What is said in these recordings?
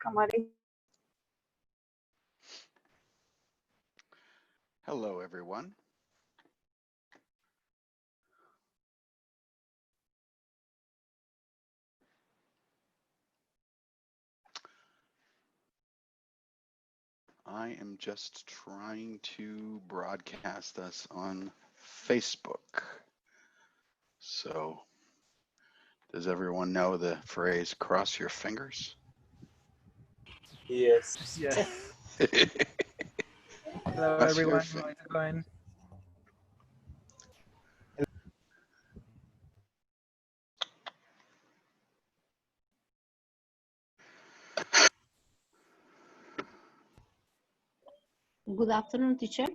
हमारे Hello, everyone. I am just trying to broadcast us on Facebook. So, does everyone know the phrase cross your fingers? Yes. Yeah. Hello, Cross your everyone. How's it going? Good afternoon, teacher.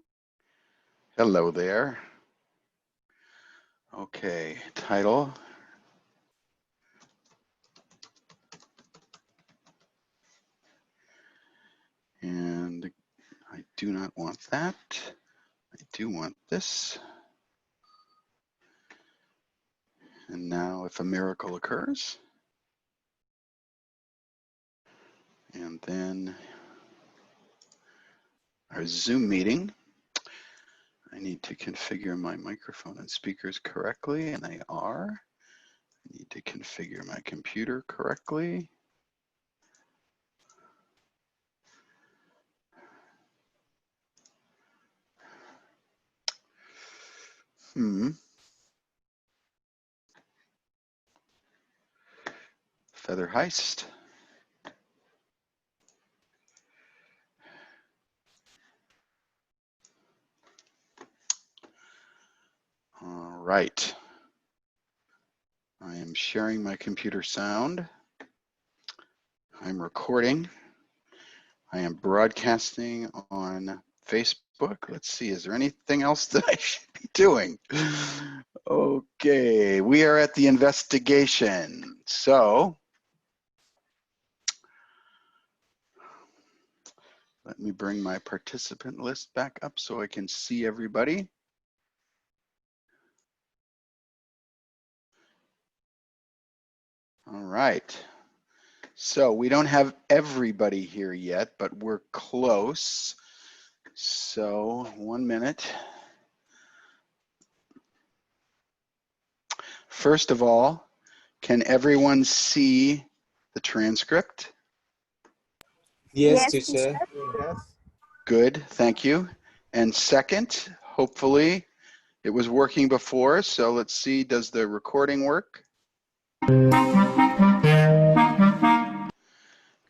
Hello there. Okay, title. And I do not want that. I do want this. And now if a miracle occurs, and then our Zoom meeting, I need to configure my microphone and speakers correctly, and they are. I need to configure my computer correctly. Feather heist. All right. I am sharing my computer sound. I'm recording. I am broadcasting on Facebook. Let's see, is there anything else that I should be doing? Okay, we are at the investigation. So, let me bring my participant list back up so I can see everybody. All right. So we don't have everybody here yet, but we're close. So 1 minute. First of all, can everyone see the transcript? Yes, Yes, teacher. Yes. Good, thank you. And second, hopefully it was working before, so let's see, does the recording work?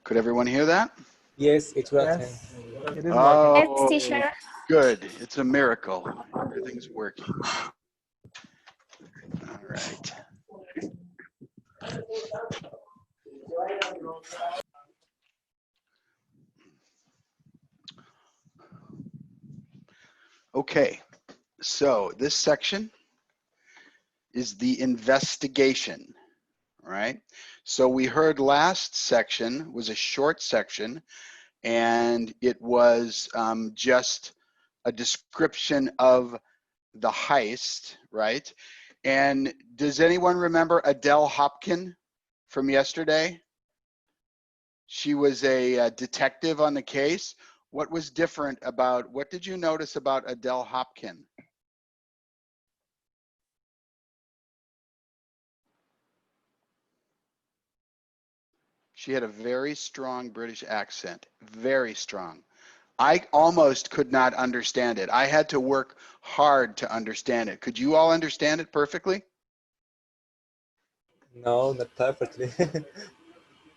Could everyone hear that? Yes, it's working. Yes. It is working. Oh, Yes, teacher. good. It's a miracle. Everything's working. All right. Okay, so this section is the investigation, right? So we heard last section was a short section, and it was just a description of the heist, right? And does anyone remember Adele Hopkin from yesterday? She was a detective on the case. What was different about, what did you notice about Adele Hopkin? She had a very strong British accent, very strong. I almost could not understand it. I had to work hard to understand it. Could you all understand it perfectly? No, not perfectly.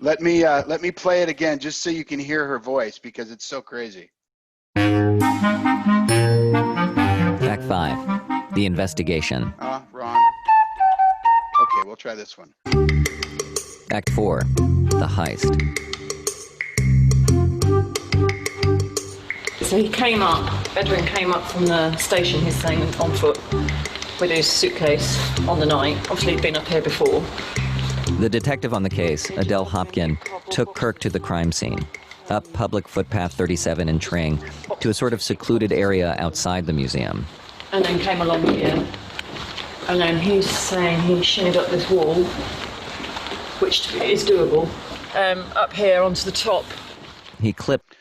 Let me play it again just so you can hear her voice because it's so crazy. Act 5, the investigation. Wrong. Okay, we'll try this one. Act 4, the heist. So he came up, Edwin came up from the station, he's saying, on foot with his suitcase on the night. Obviously he'd been up here before. The detective on the case, Adele Hopkin, took Kirk to the crime scene, up public footpath 37 in Tring, to a sort of secluded area outside the museum. And then came along here. And then he's saying he shinned up this wall, which is doable. up here onto the top. He clipped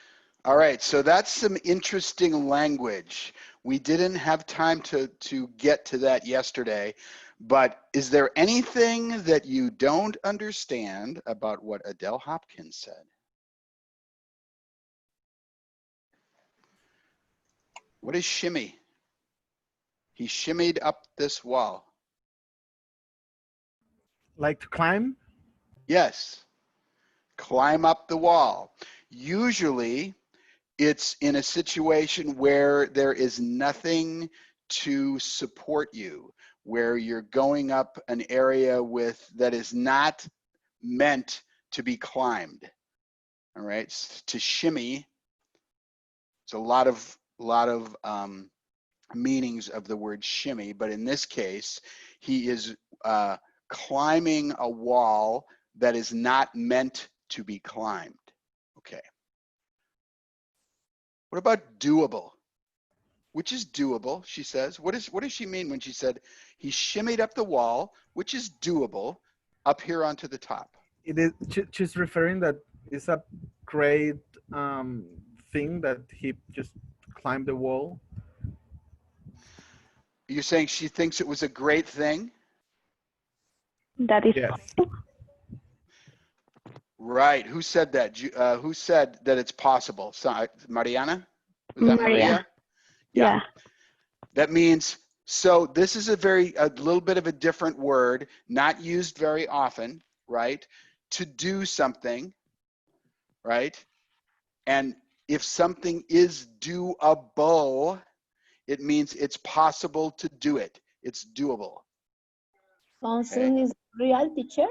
All right, so that's some interesting language. We didn't have time to get to that yesterday, but is there anything that you don't understand about what Adele Hopkins said? What is shimmy? He shimmied up this wall. Like to climb? Yes, climb up the wall. Usually, it's in a situation where there is nothing to support you, where you're going up an area that is not meant to be climbed. All right, to shimmy, it's a lot of meanings of the word shimmy, but in this case, he is climbing a wall that is not meant to be climbed. Okay. What about doable? Which is doable, she says. What does she mean when she said he shimmied up the wall, which is doable, up here onto the top? It is. She's referring that it's a great thing that he just climbed the wall. You're saying she thinks it was a great thing? That is Yes. Right. Who said that? Who said that it's possible? Mariana? Was that Maria. Maria? Yeah. That means, so this is a little bit of a different word, not used very often, right? To do something, right? And if something is doable, it means it's possible to do it. It's doable. Something is real, teacher?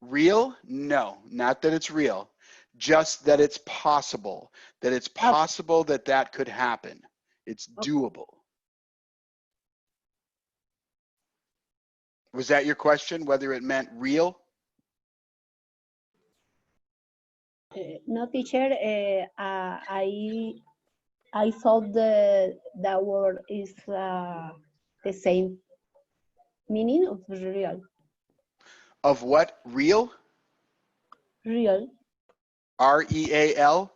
Real? No, not that it's real. Just that it's possible. That it's possible that that could happen. It's doable. Was that your question, whether it meant real? No, teacher. I thought that word is the same meaning of real. Of what? Real? Real. R-E-A-L?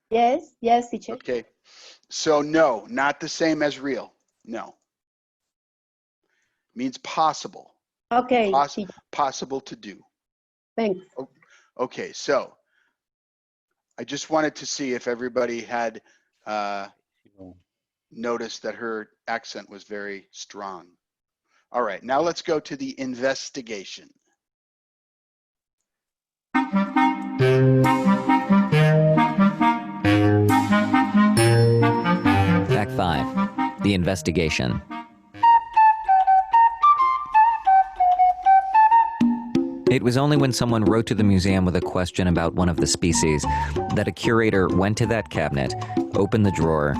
Yes, yes, teacher. Okay. So no, not the same as real. No. Means possible. Okay, teacher. Possible to do. Thanks. Okay, so I just wanted to see if everybody had noticed that her accent was very strong. All right, now let's go to the investigation. Fact 5. The investigation. It was only when someone wrote to the museum with a question about one of the species that a curator went to that cabinet, opened the drawer,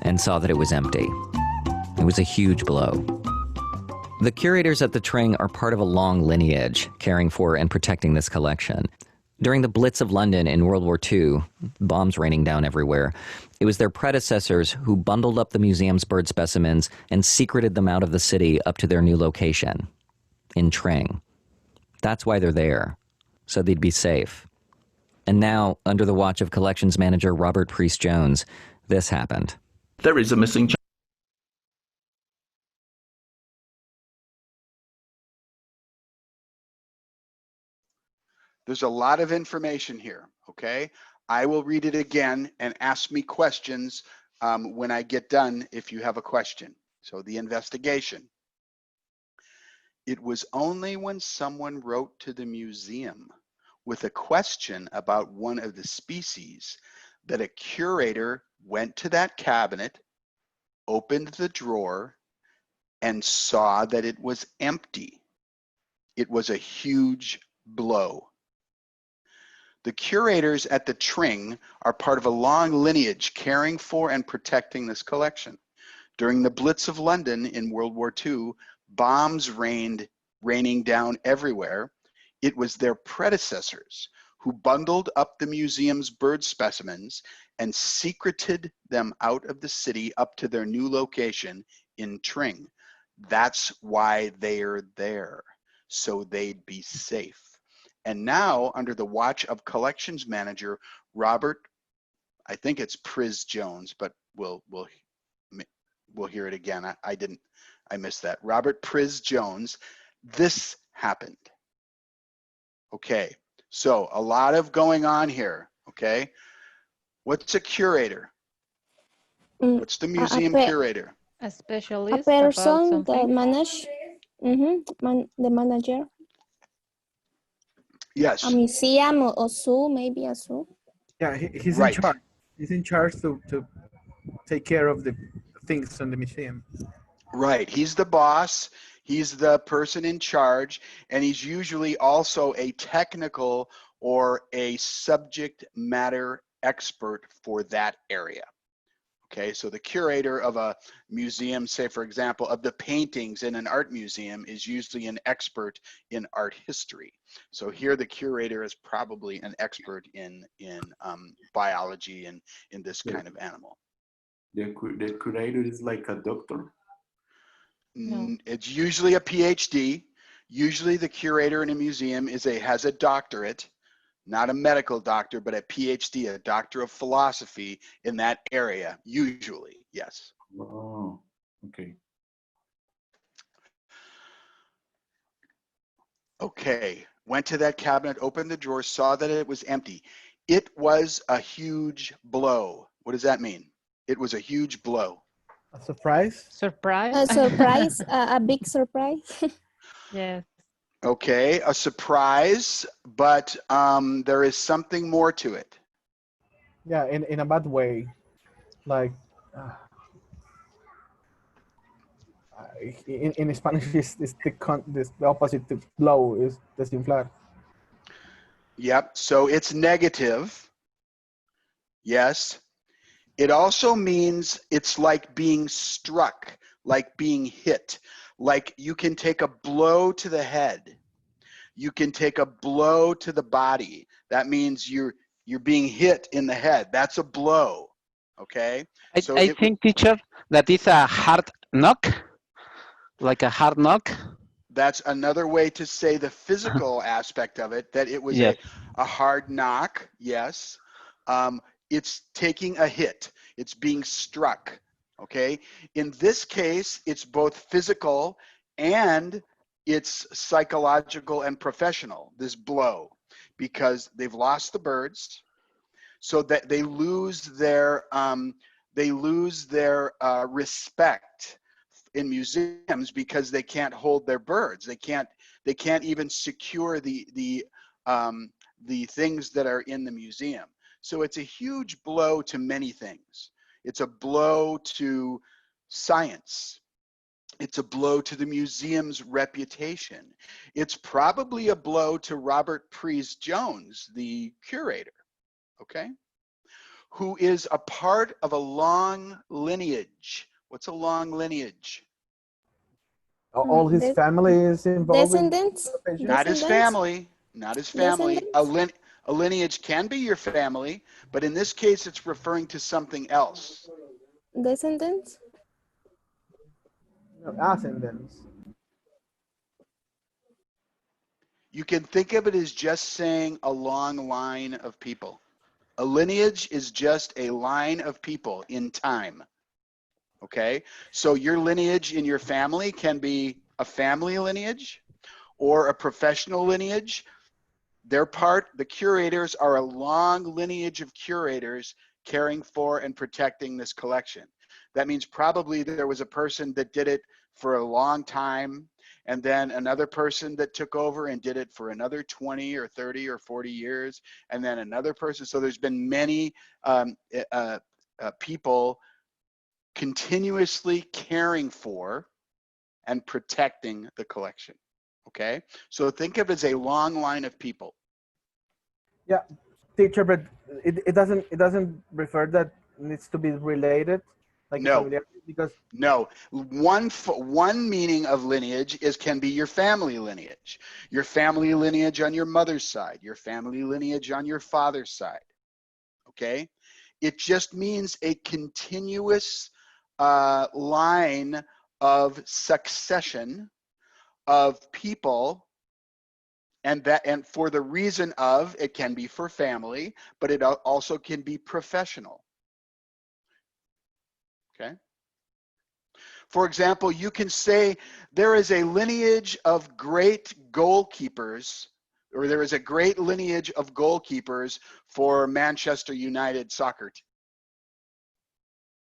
and saw that it was empty. It was a huge blow. The curators at the Tring are part of a long lineage caring for and protecting this collection. During the Blitz of London in World War II, bombs raining down everywhere, it was their predecessors who bundled up the museum's bird specimens and secreted them out of the city up to their new location, in Tring. That's why they're there, so they'd be safe. And now, under the watch of collections manager Robert Priest-Jones, this happened. There is a missing child. There's a lot of information here, okay? I will read it again and ask me questions when I get done if you have a question. So the investigation. It was only when someone wrote to the museum with a question about one of the species that a curator went to that cabinet, opened the drawer, and saw that it was empty. It was a huge blow. The curators at the Tring are part of a long lineage caring for and protecting this collection. During the Blitz of London in World War II, bombs raining down everywhere. It was their predecessors who bundled up the museum's bird specimens and secreted them out of the city up to their new location in Tring. That's why they're there, so they'd be safe. And now, under the watch of collections manager Robert, I think it's Priz Jones, but we'll hear it again. I missed that. Robert Priz Jones, this happened. Okay, so a lot of going on here, okay? What's a curator? What's the museum curator? A A specialist about person that something. manage, the manager. Yes. A museum or zoo, maybe a zoo. Yeah, he's Right. in charge. He's in charge to take care of the things in the museum. Right, he's the boss, he's the person in charge, and he's usually also a technical or a subject matter expert for that area. Okay, so the curator of a museum, say for example, of the paintings in an art museum is usually an expert in art history. So here the curator is probably an expert in biology and in this kind of animal. The curator is like a doctor? No. It's usually a PhD. Usually the curator in a museum has a doctorate, not a medical doctor, but a PhD, a doctor of philosophy in that area, usually, yes. Oh, okay. Okay, went to that cabinet, opened the drawer, saw that it was empty. It was a huge blow. What does that mean? It was a huge blow. A surprise? Surprise? A surprise, a big surprise. Yes. Okay, a surprise, but there is something more to it. Yeah, in a bad way. Like, in Spanish, is the opposite to blow is desinflar. Yep, so it's negative. Yes. It also means it's like being struck, like being hit. Like you can take a blow to the head. You can take a blow to the body. That means you're being hit in the head. That's a blow. Okay? I think, teacher, that is a hard knock, like a hard knock. That's another way to say the physical aspect of it, that it was Yes. a hard knock, yes. It's taking a hit. It's being struck, okay? In this case, it's both physical and it's psychological and professional, this blow, because they've lost the birds, so that they lose their respect in museums because they can't hold their birds. They can't even secure the things that are in the museum. So it's a huge blow to many things. It's a blow to science. It's a blow to the museum's reputation. It's probably a blow to Robert Priest Jones, the curator, okay, who is a part of a long lineage. What's a long lineage? All his family is involved. Descendants? Not his family, not his family. Descendants? A lineage can be your family, but in this case, it's referring to something else. Descendants? No, ascendants. You can think of it as just saying a long line of people. A lineage is just a line of people in time. Okay, so your lineage in your family can be a family lineage or a professional lineage. The curators are a long lineage of curators caring for and protecting this collection. That means probably there was a person that did it for a long time, and then another person that took over and did it for another 20 or 30 or 40 years, and then another person. So there's been many people continuously caring for and protecting the collection. Okay, so think of it as a long line of people. Yeah, teacher, but it doesn't refer that it needs to be related, like No. familiarity, because No, one meaning of lineage can be your family lineage. Your family lineage on your mother's side, your family lineage on your father's side. Okay, it just means a continuous line of succession of people And for the reason of, it can be for family, but it also can be professional. Okay. For example, you can say there is a lineage of great goalkeepers, or there is a great lineage of goalkeepers for Manchester United soccer team.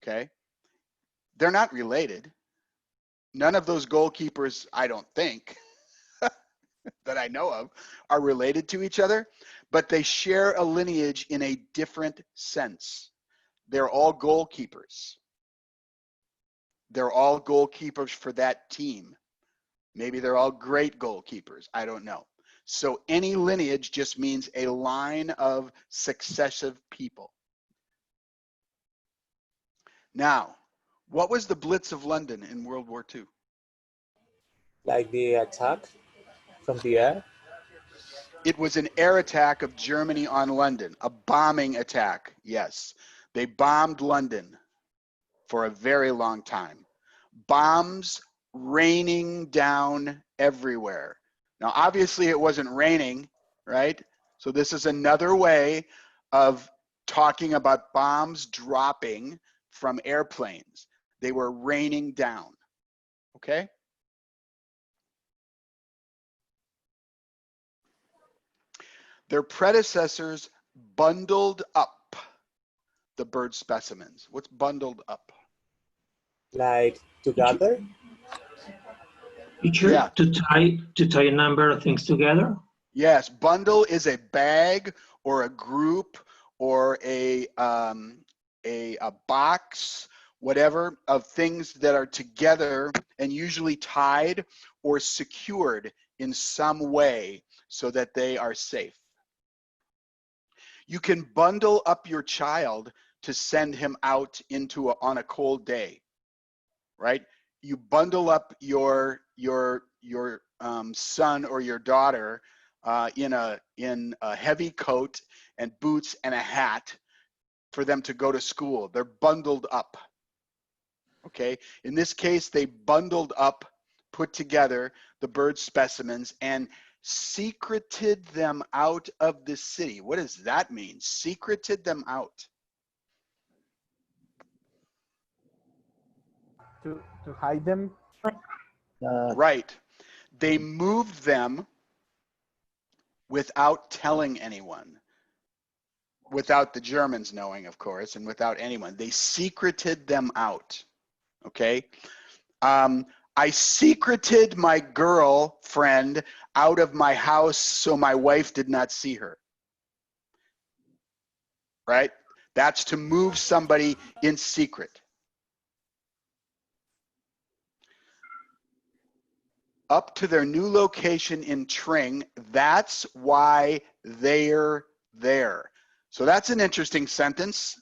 Okay. They're not related. None of those goalkeepers, I don't think, that I know of, are related to each other, but they share a lineage in a different sense. They're all goalkeepers. They're all goalkeepers for that team. Maybe they're all great goalkeepers. I don't know. So any lineage just means a line of successive people. Now, what was the Blitz of London in World War II? Like the attack from the air? It was an air attack of Germany on London, a bombing attack, yes. They bombed London for a very long time. Bombs raining down everywhere. Now, obviously it wasn't raining, right? So this is another way of talking about bombs dropping from airplanes. They were raining down, okay? Their predecessors bundled up the bird specimens. What's bundled up? Like together? Teacher, Yeah. to tie a number of things together? Yes, bundle is a bag or a group or a box, whatever, of things that are together and usually tied or secured in some way so that they are safe. You can bundle up your child to send him out on a cold day, right? You bundle up your son or your daughter in a heavy coat and boots and a hat for them to go to school. They're bundled up. Okay. In this case, they bundled up, put together the bird specimens and secreted them out of the city. What does that mean? Secreted them out. To hide them. Right. They moved them without telling anyone, without the Germans knowing, of course, and without anyone. They secreted them out. Okay. I secreted my girlfriend out of my house so my wife did not see her. Right? That's to move somebody in secret. Up to their new location in Tring. That's why they're there. So that's an interesting sentence.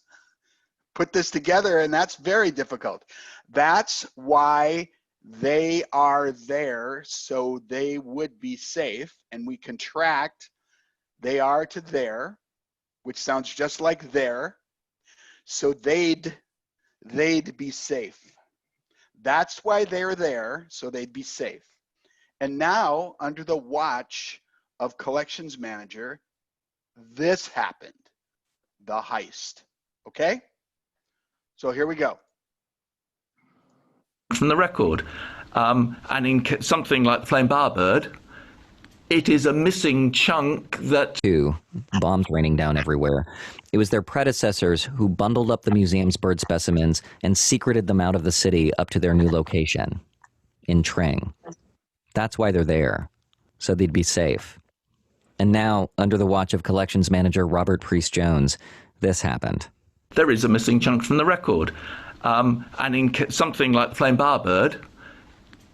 Put this together and that's very difficult. That's why they are there, so they would be safe. And we contract they are to there, which sounds just like there. So they'd be safe. That's why they're there, so they'd be safe. And now, under the watch of collections manager, this happened, the heist, okay? So here we go. From the record, and in something like the Flame Bowerbird, it is a missing chunk that... Bombs raining down everywhere. It was their predecessors who bundled up the museum's bird specimens and secreted them out of the city up to their new location in Tring. That's why they're there, so they'd be safe. And now, under the watch of collections manager Robert Priest-Jones, this happened. There is a missing chunk from the record. And in something like the Flame Bowerbird,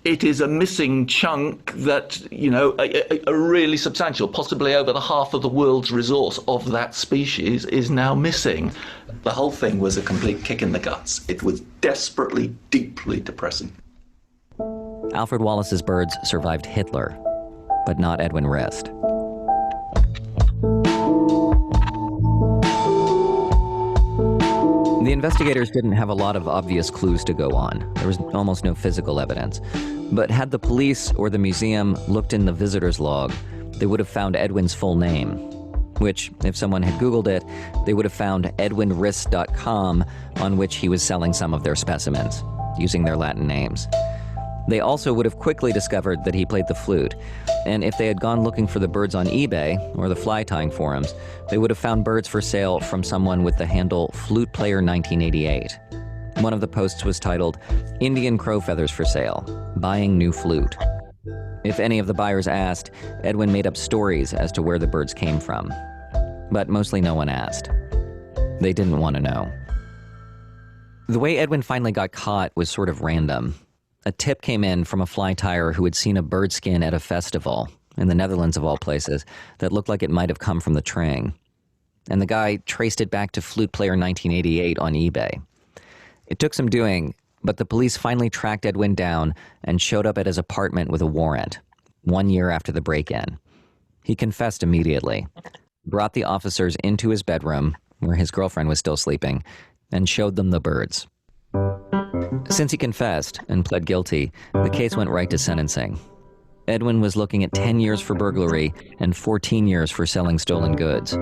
it is a missing chunk that, you know, a really substantial, possibly over the half of the world's resource of that species is now missing. The whole thing was a complete kick in the guts. It was desperately, deeply depressing. Alfred Wallace's birds survived Hitler, but not Edwin Rist. The investigators didn't have a lot of obvious clues to go on. There was almost no physical evidence. But had the police or the museum looked in the visitor's log, they would have found Edwin's full name, which, if someone had Googled it, they would have found edwinriss.com, on which he was selling some of their specimens, using their Latin names. They also would have quickly discovered that he played the flute, and if they had gone looking for the birds on eBay or the fly tying forums, they would have found birds for sale from someone with the handle FlutePlayer1988. One of the posts was titled, "Indian Crow Feathers for Sale, Buying New Flute." If any of the buyers asked, Edwin made up stories as to where the birds came from. But mostly no one asked. They didn't want to know. The way Edwin finally got caught was sort of random. A tip came in from a fly tyer who had seen a bird skin at a festival, in the Netherlands of all places, that looked like it might have come from the Tring. And the guy traced it back to FlutePlayer1988 on eBay. It took some doing, but the police finally tracked Edwin down and showed up at his apartment with a warrant, 1 year after the break-in. He confessed immediately, brought the officers into his bedroom, where his girlfriend was still sleeping, and showed them the birds. Since he confessed and pled guilty, the case went right to sentencing. Edwin was looking at 10 years for burglary and 14 years for selling stolen goods.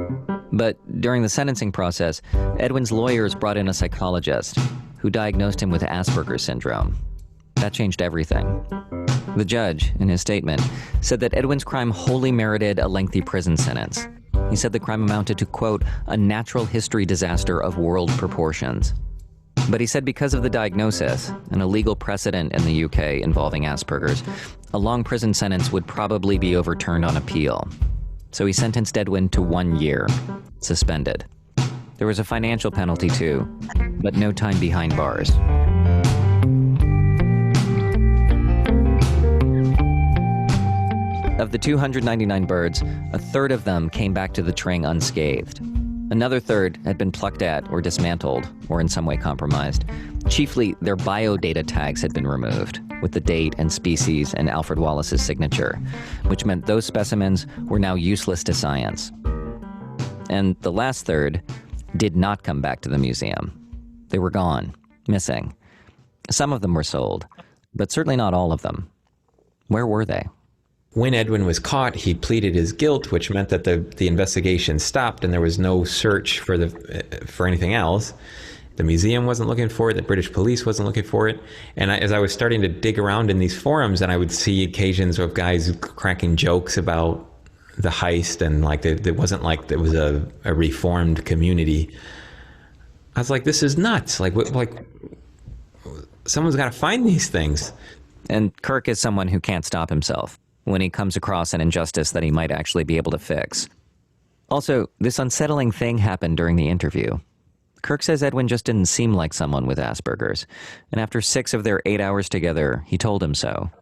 But during the sentencing process, Edwin's lawyers brought in a psychologist who diagnosed him with Asperger's syndrome. That changed everything. The judge, in his statement, said that Edwin's crime wholly merited a lengthy prison sentence. He said the crime amounted to, quote, "a natural history disaster of world proportions." But he said because of the diagnosis and a legal precedent in the UK involving Asperger's, a long prison sentence would probably be overturned on appeal. So he sentenced Edwin to 1 year, suspended. There was a financial penalty too, but no time behind bars. Of the 299 birds, a third of them came back to the Tring unscathed. Another third had been plucked at or dismantled or in some way compromised. Chiefly, their biodata tags had been removed, with the date and species and Alfred Wallace's signature, which meant those specimens were now useless to science. And the last third did not come back to the museum. They were gone, missing. Some of them were sold, but certainly not all of them. Where were they? When Edwin was caught, he pleaded his guilt, which meant that the investigation stopped and there was no search for anything else. The museum wasn't looking for it, the British police wasn't looking for it. And as I was starting to dig around in these forums, and I would see occasions of guys cracking jokes about the heist, and like it wasn't like there was a reformed community. I was like, this is nuts. Like someone's got to find these things. And Kirk is someone who can't stop himself when he comes across an injustice that he might actually be able to fix. Also, this unsettling thing happened during the interview. Kirk says Edwin just didn't seem like someone with Asperger's, and after 6 of their 8 hours together, he told him so.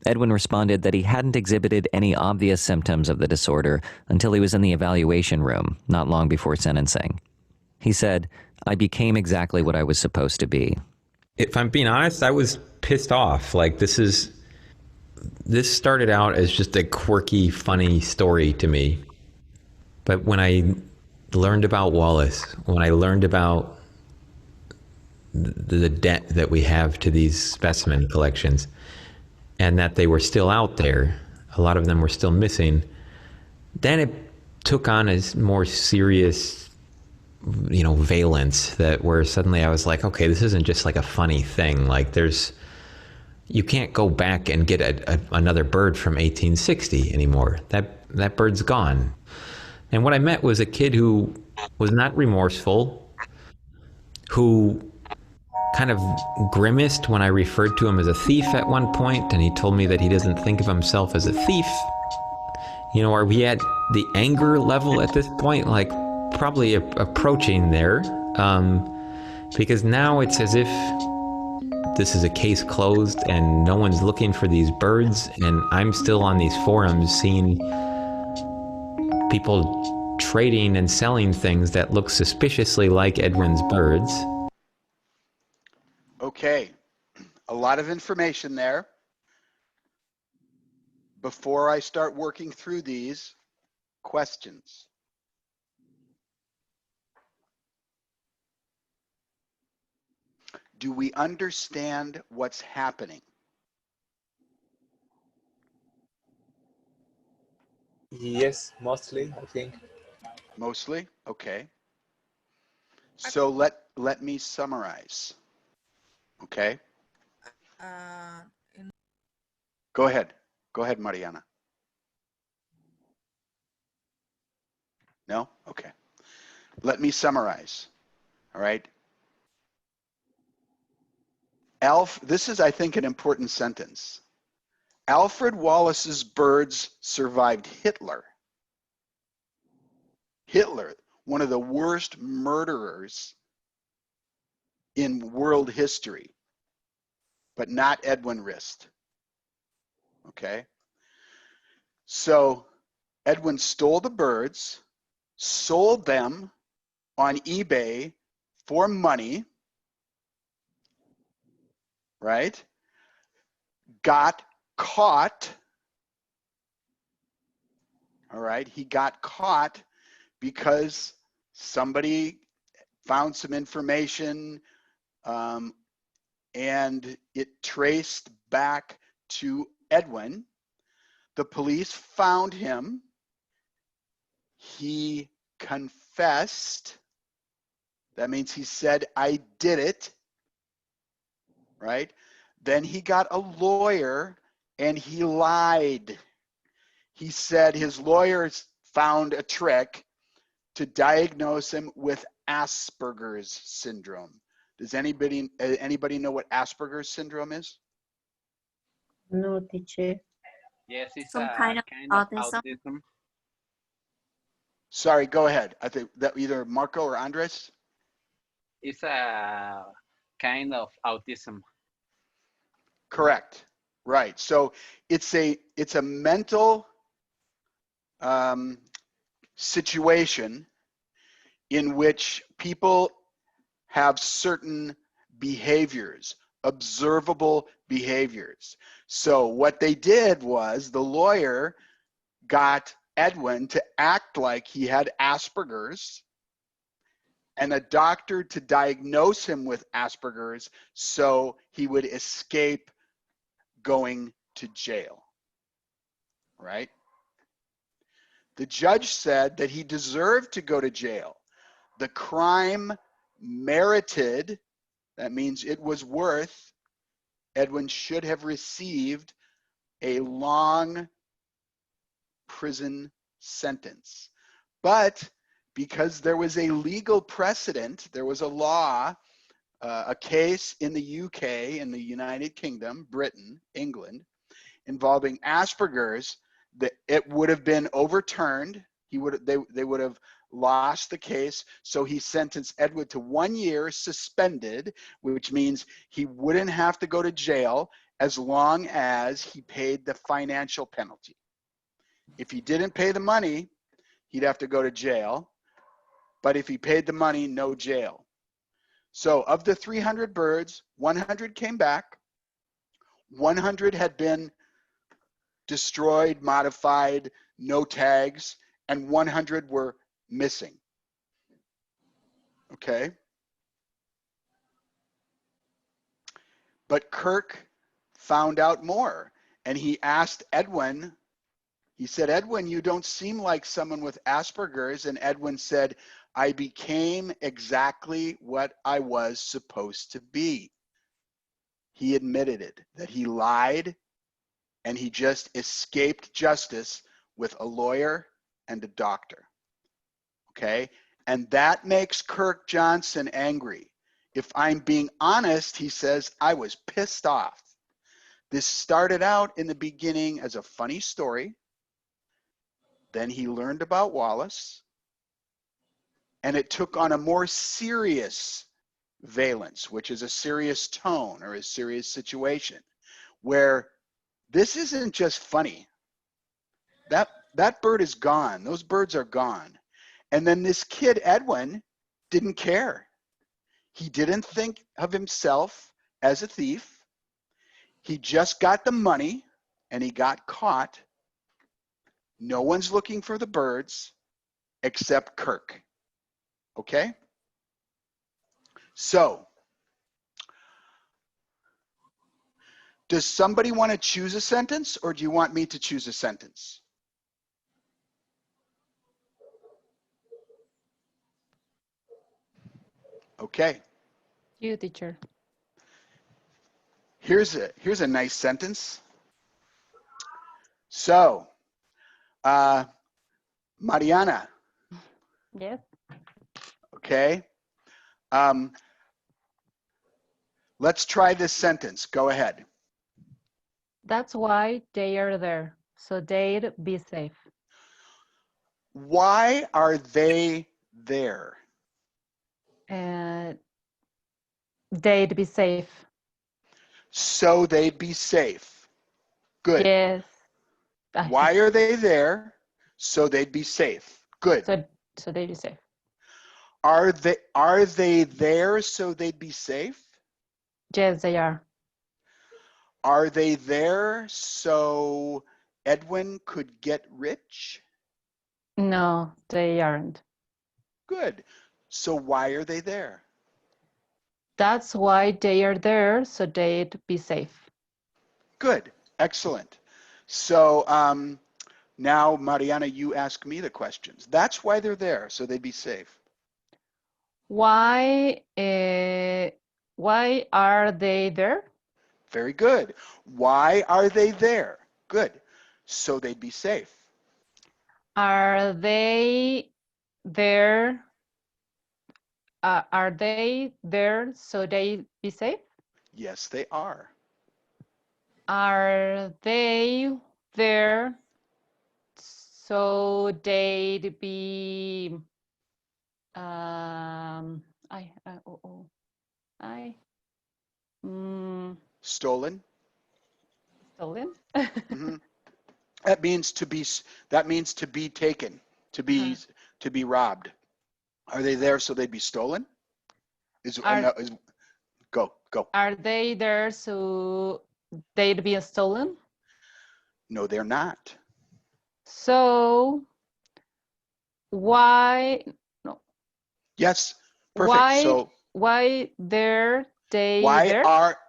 Edwin responded that he hadn't exhibited any obvious symptoms of the disorder until he was in the evaluation room, not long before sentencing. He said, "I became exactly what I was supposed to be." If I'm being honest, I was pissed off. Like, this started out as just a quirky, funny story to me. But when I learned about Wallace, when I learned about the debt that we have to these specimen collections, and that they were still out there, a lot of them were still missing, then it took on a more serious, valence, that where suddenly I was like, okay, this isn't just like a funny thing. Like, you can't go back and get another bird from 1860 anymore. That bird's gone. And what I met was a kid who was not remorseful, who kind of grimaced when I referred to him as a thief at one point, and he told me that he doesn't think of himself as a thief. Are we at the anger level at this point? Like, probably approaching there, because now it's as if this is a case closed and no one's looking for these birds, and I'm still on these forums seeing people trading and selling things that look suspiciously like Edwin's birds. Okay, a lot of information there. Before I start working through these, questions? Do we understand what's happening? Yes, mostly, I think. Mostly? Okay. So let me summarize. Okay? Go ahead. Go ahead, Mariana. No? Okay. Let me summarize. All right? This is, I think, an important sentence. Alfred Wallace's birds survived Hitler. Hitler, one of the worst murderers in world history, but not Edwin Rist. Okay? So Edwin stole the birds, sold them on eBay for money, right? Got caught. All right, he got caught because somebody found some information and it traced back to Edwin. The police found him. He confessed. That means he said, I did it, right? Then he got a lawyer and he lied. He said his lawyers found a trick to diagnose him with Asperger's syndrome. Does anybody know what Asperger's syndrome is? No, teacher. Yes, it's Some a kind of autism. Sorry, go ahead. I think that either Marco or Andres. It's a kind of autism. Correct. Right. So it's a mental situation in which people have certain behaviors, observable behaviors. So what they did was the lawyer got Edwin to act like he had Asperger's and a doctor to diagnose him with Asperger's so he would escape going to jail, right? The judge said that he deserved to go to jail. The crime merited, that means it was worth, Edwin should have received a long prison sentence. But because there was a legal precedent, there was a law, a case in the UK, in the United Kingdom, Britain, England, involving Asperger's, that it would have been overturned. They would have lost the case. So he sentenced Edward to 1 year suspended, which means he wouldn't have to go to jail as long as he paid the financial penalty. If he didn't pay the money, he'd have to go to jail. But if he paid the money, no jail. So of the 300 birds, 100 came back. 100 had been destroyed, modified, no tags, and 100 were missing. Okay? But Kirk found out more, and he asked Edwin, he said, Edwin, you don't seem like someone with Asperger's. And Edwin said, I became exactly what I was supposed to be. He admitted it, that he lied and he just escaped justice with a lawyer and a doctor. Okay? And that makes Kirk Johnson angry. If I'm being honest, he says, I was pissed off. This started out in the beginning as a funny story. Then he learned about Wallace, and it took on a more serious valence, which is a serious tone or a serious situation, where this isn't just funny. That bird is gone. Those birds are gone. And then this kid, Edwin, didn't care. He didn't think of himself as a thief. He just got the money, and he got caught. No one's looking for the birds except Kirk. Okay? So, does somebody want to choose a sentence, or do you want me to choose a sentence? Okay. You, teacher. Here's a nice sentence. So, Mariana, Yes. okay. Let's try this sentence. Go ahead. That's why they are there, so they'd be safe. Why are they there? They'd be safe. So they'd be safe. Good. Yes. Why are they there? So they'd be safe. Good. So they'd be safe. Are they there so they'd be safe? Yes, they are. Are they there so Edwin could get rich? No, they aren't. Good. So why are they there? That's why they are there, so they'd be safe. Good. Excellent. So now, Mariana, you ask me the questions. That's why they're there, so they'd be safe. Why are they there? Very good. Why are they there? Good. So they'd be safe. Are they there? Are they there so they be safe? Yes, they are. Are they there so they'd be Stolen? stolen? Mm-hmm. That means to be taken, to be robbed. Are they there so they'd be stolen? Go. Are they there so they'd be stolen? No, they're not. So why? No. Yes, perfect. Why there they why there?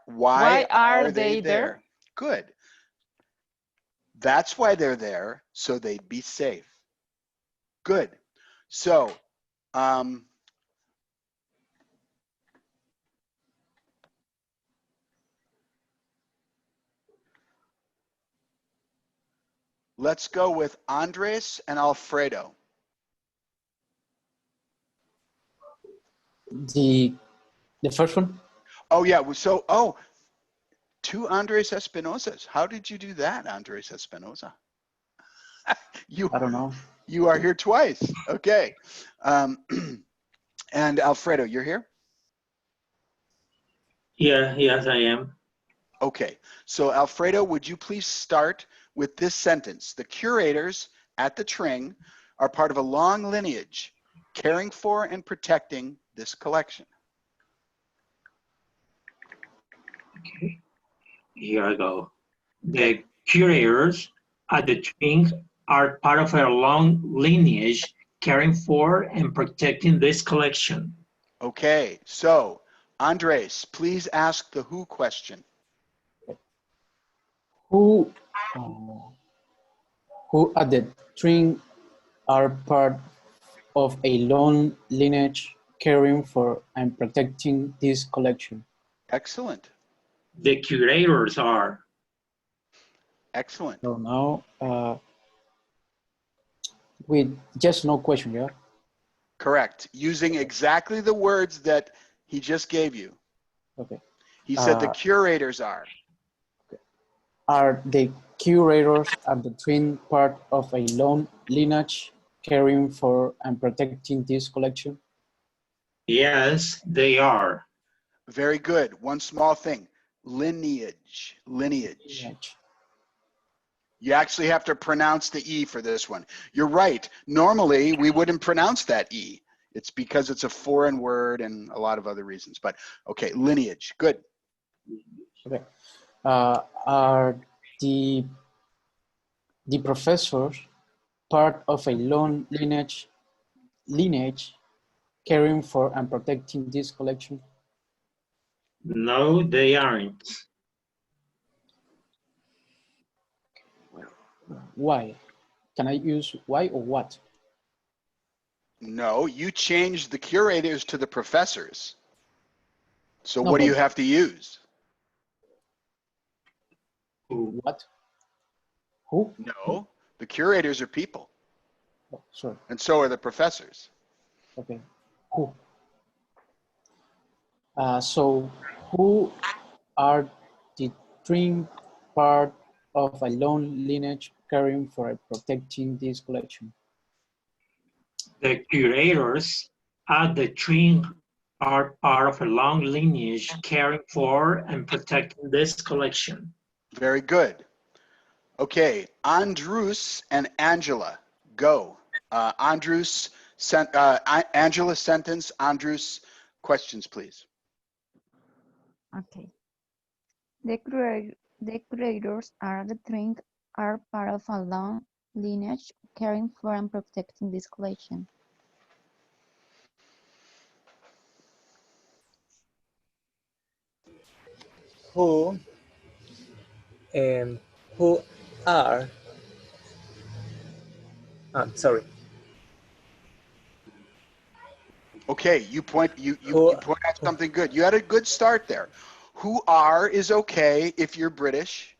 Why are they they there? Good. That's why they're there, so they'd be safe. Good. So, let's go with Andres and Alfredo. The first one? Oh, yeah. So, two Andres Espinosas. How did you do that, Andres Espinosa? I don't know. You are here twice. Okay. And Alfredo, you're here? Yeah, yes, I am. Okay. So, Alfredo, would you please start with this sentence? The curators at the Tring are part of a long lineage caring for and protecting this collection. Okay, here I go. The curators at the Tring are part of a long lineage caring for and protecting this collection. Okay, so Andres, please ask the who question. Who at the Tring are part of a long lineage caring for and protecting this collection? Excellent. The curators are. Excellent. So now, with just no question, yeah? Correct. Using exactly the words that he just gave you. Okay. He said the curators are. Are the curators at the Tring part of a long lineage caring for and protecting this collection? Yes, they are. Very good. One small thing. Lineage. You actually have to pronounce the E for this one. You're right. Normally, we wouldn't pronounce that E. It's because it's a foreign word and a lot of other reasons. But okay, lineage. Good. Okay. Are the professors part of a long lineage caring for and protecting this collection? No, they aren't. Why? Can I use why or what? No, you changed the curators to the professors. So No, what do you but have to use? what? Who? No, the curators are people, Oh, sorry. and so are the professors. Okay. Who? So who are the three part of a long lineage caring for and protecting this collection? The curators at the tree are part of a long lineage caring for and protecting this collection. Very good. Okay, Andrus and Angela, go. Angela sentence, Andrus questions, please. Okay. The curators are the drink are part of a long lineage caring for and protecting this collection. Who who are sorry. Okay, you point Who out something good. You had a good start there. Who are is okay if you're British,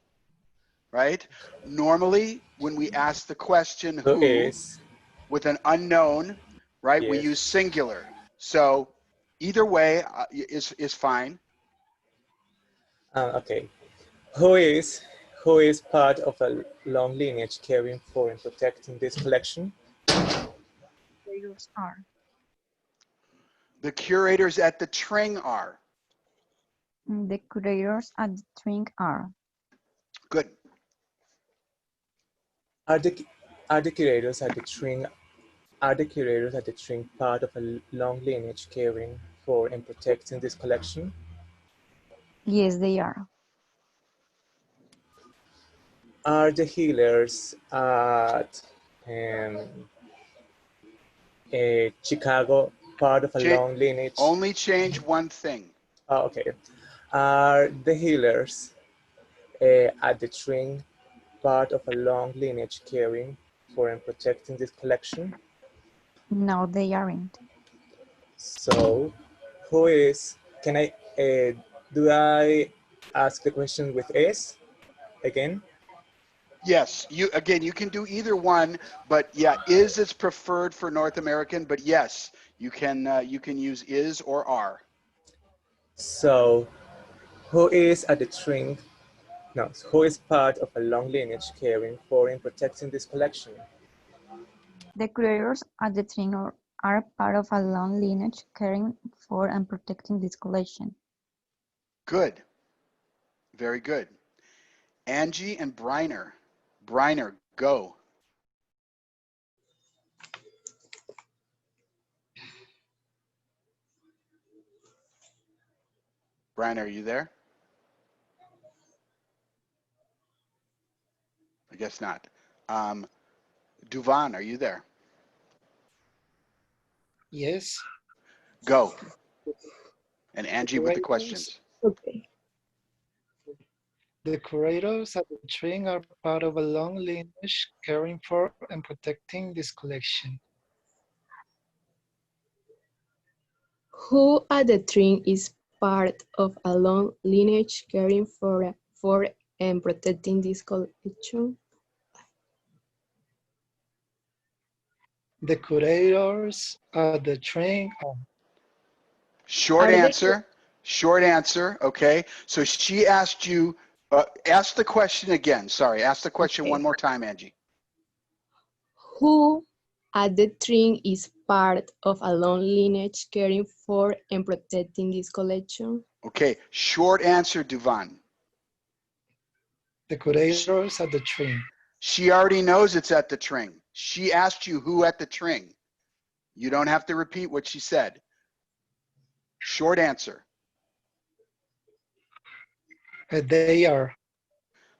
right? Normally, when we ask the question who who is with an unknown, right, we use yes. singular. So either way is fine. Okay. Who is part of a long lineage caring for and protecting this collection? Curators are. The curators at the Tring are. The curators at the drink are. Good. Are the curators at the string part of a long lineage caring for and protecting this collection? Yes, they are. Are the healers at um, Chicago part of a long lineage? Only change one thing. Oh, okay. Are the healers at the string part of a long lineage caring for and protecting this collection? No, they aren't. So, who is, do I ask the question with S again? Yes, you can do either one, but yeah, is preferred for North American, but yes, you can use is or are. So, who is at the string, no, who is part of a long lineage caring for and protecting this collection? The curators at the drink are part of a long lineage caring for and protecting this collection. Good. Very good. Angie and Briner. Briner, go. Briner, are you there? I guess not. Duvan, are you there? Yes. Go. And The Angie with the curators, questions. okay. The curators at the tree are part of a long lineage caring for and protecting this collection. Who at the tree is part of a long lineage caring for and protecting this collection? The curators at the tree are. Short Are they answer, okay? So she asked you, ask the question again. Sorry, ask the question okay? one more time, Angie. Who at the tree is part of a long lineage caring for and protecting this collection? Okay, short answer, Duvan. The curators at the tree. She already knows it's at the Tring. She asked you who at the Tring. You don't have to repeat what she said. Short answer. They are.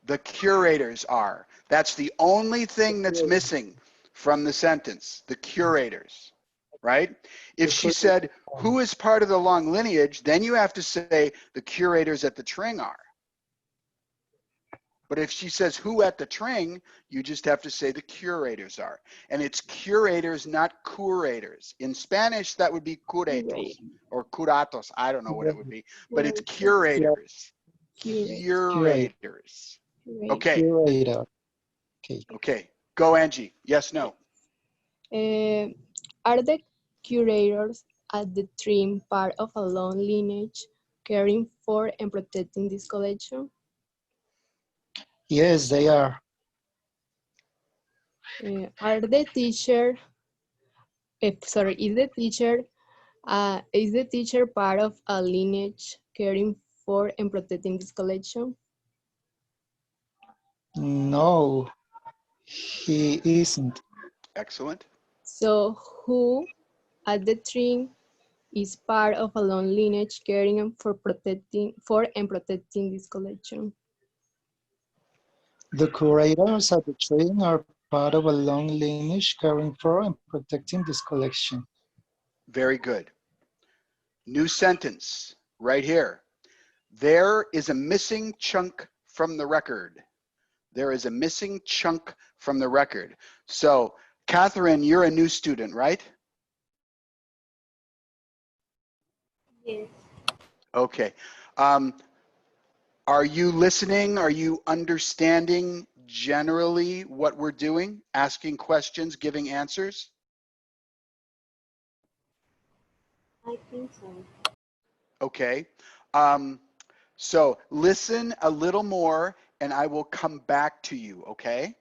The curators are. That's the only thing that's missing from the sentence. The curators, right? If she said, who is part of the long lineage, then you have to say the curators at the Tring are. But if she says who at the tring, you just have to say the curators are. And it's curators, not curators. In Spanish, that would be curatos or curatos. I don't know what it would be, but it's curators. Curators. Okay. Curator. Okay. Okay. Go, Angie. Yes, no. Are the curators at the trim part of a long lineage caring for and protecting this collection? Yes, they are. Are the teacher, is the teacher part of a lineage caring for and protecting this collection? No, he isn't. Excellent. So who at the trim is part of a long lineage caring for and protecting this collection? The curators at the train are part of a long lineage caring for and protecting this collection. Very good. New sentence right here. There is a missing chunk from the record. There is a missing chunk from the record. So, Catherine, you're a new student, right? Yes. Okay. Are you listening? Are you understanding generally what we're doing? Asking questions, giving answers? I think so. Okay. So listen a little more and I will come back to you, okay?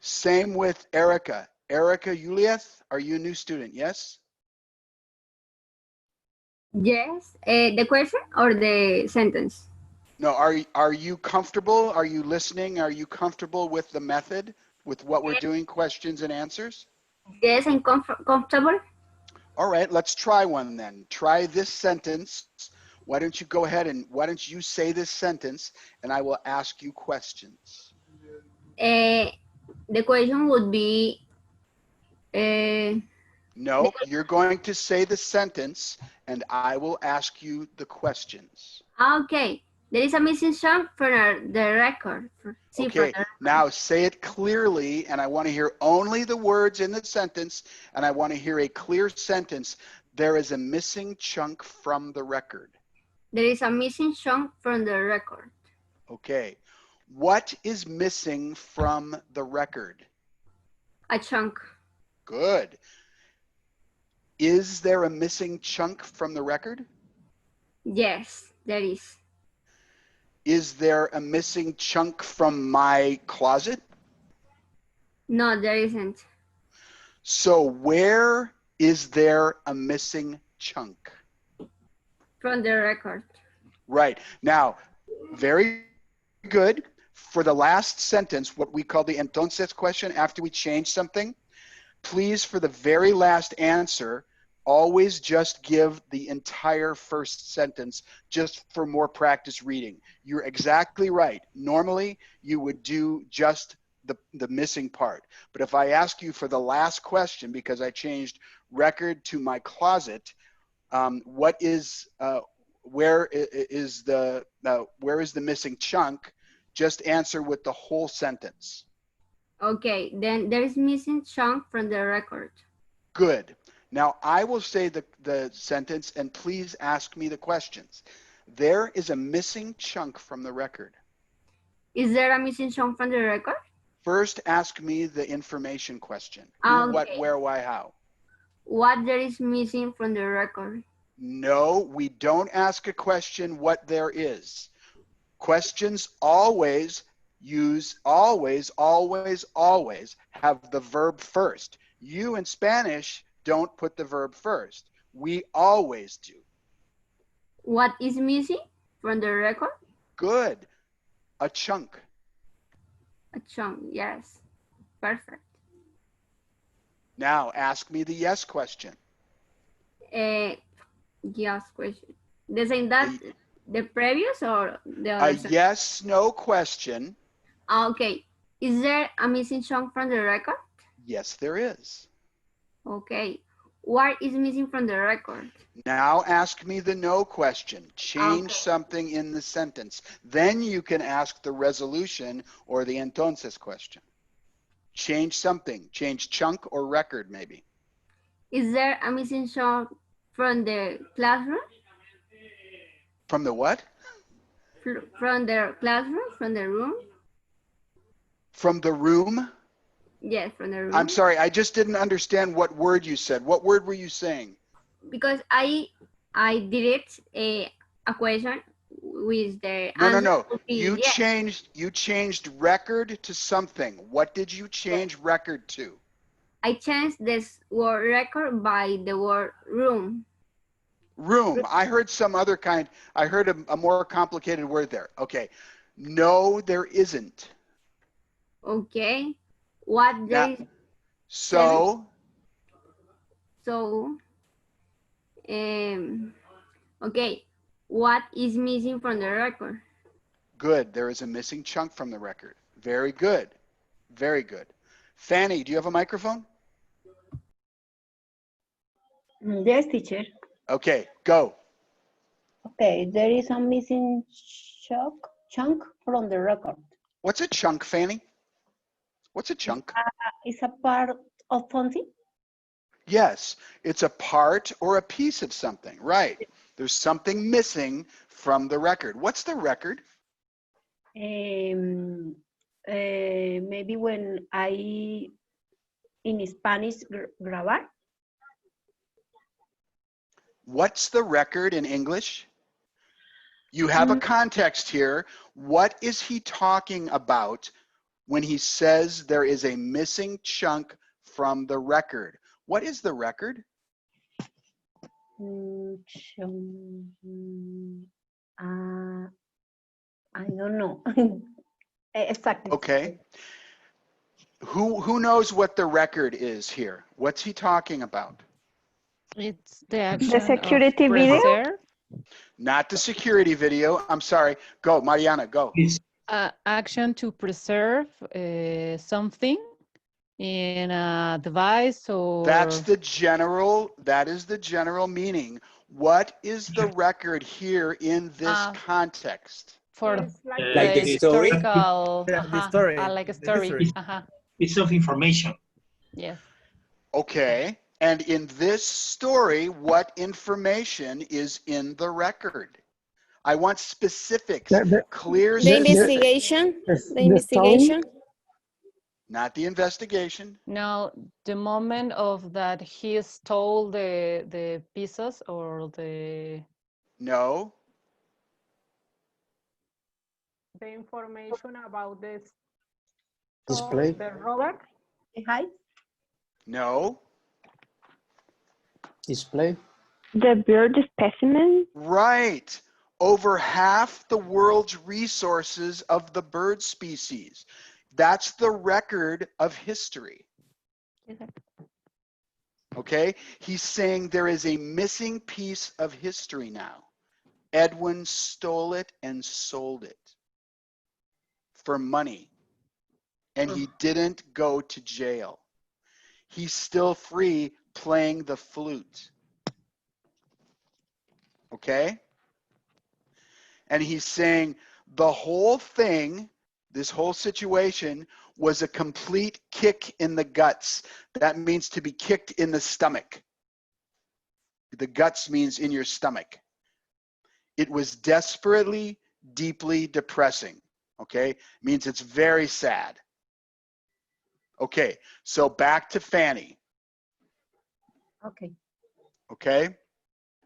Same with Erica. Erica Julieth, are you a new student? Yes? Yes, the question or the sentence? No, are you comfortable? Are you listening? Are you comfortable with the method, with what we're doing, questions and answers? Yes, I'm comfortable. All right, let's try one then. Try this sentence. Why don't you go ahead and why don't you say this sentence and I will ask you questions. The question would be, No, you're going to say the sentence and I will ask you the questions. okay, there is a missing song from the record. Okay, now say it clearly and I want to hear only the words in the sentence and I want to hear a clear sentence. There is a missing chunk from the record. There is a missing chunk from the record. Okay, what is missing from the record? A chunk. Good. Is there a missing chunk from the record? Yes, there is. Is there a missing chunk from my closet? No, there isn't. So where is there a missing chunk? From the record. Right. Now, very good. For the last sentence, what we call the entonces question, after we change something, please, for the very last answer, always just give the entire first sentence just for more practice reading. You're exactly right. Normally, you would do just the missing part. But if I ask you for the last question, because I changed record to my closet, where is the missing chunk? Just answer with the whole sentence. Okay, then there is missing chunk from the record. Good. Now I will say the sentence and please ask me the questions. There is a missing chunk from the record. Is there a missing chunk from the record? First, ask me the information question. Who, what, where, why, how. What there is missing from the record? No, we don't ask a question what there is. Questions always have the verb first. You in Spanish don't put the verb first. We always do. What is missing from the record? Good. A chunk. A chunk, yes. Perfect. Now ask me the yes question. Yes question. The same that the previous or the other? A yes, no question. Okay. Is there a missing chunk from the record? Yes, there is. Okay. what is missing from the record? Now ask me the no question. Change Okay. something in the sentence. Then you can ask the resolution or the entonces question. Change something. Change chunk or record maybe. Is there a missing chunk from the classroom? From the what? From the classroom? From the room? From the room? Yes, from the I'm room. sorry, I just didn't understand what word you said. What word were you saying? Because I did a question with the No, no, answer no. would be yes. You changed record to something. What did you change record to? I changed this word record by the word room. Room. I heard some other kind. I heard a more complicated word there. Okay. No, there isn't. Okay. What there Now, is so so okay. What is missing from the record? good. There is a missing chunk from the record. Very good. Very good. Fanny, do you have a microphone? Yes, teacher. Okay, go. Okay, there is a missing chunk from the record. What's a chunk, Fanny? What's a chunk? It's a part of something. Yes, it's a part or a piece of something, right? There's something missing from the record. What's the record? Maybe when I, in Spanish, grabar. What's the record in English? You have a context here. What is he talking about when he says there is a missing chunk from the record? What is the record? I don't know. Exactly. Okay. Who knows what the record is here? What's he talking about? It's the action The security of video? preserve. Not the security video. I'm sorry. Go, Mariana, go. Action to preserve something in a device or... That is the general meaning. What is the record here in this context? For Like the the story? historical... The story. like a the story. history. Piece of information. Yes. Okay. And in this story, what information is in the record? I want specifics, clear The specifics. investigation. The story? investigation. Not the investigation. Now, the moment of that he stole the pieces or the... No. The information about this Display. the robber. Hi. No. Display. The bird specimen. Right. Over half the world's resources of the bird species. That's the record of history. Okay? He's saying there is a missing piece of history now. Edwin stole it and sold it for money. And he didn't go to jail. He's still free playing the flute. Okay? And he's saying the whole thing, this whole situation, was a complete kick in the guts. That means to be kicked in the stomach. The guts means in your stomach. It was desperately, deeply depressing. Okay? Means it's very sad. Okay, so back to Fanny. Okay. Okay?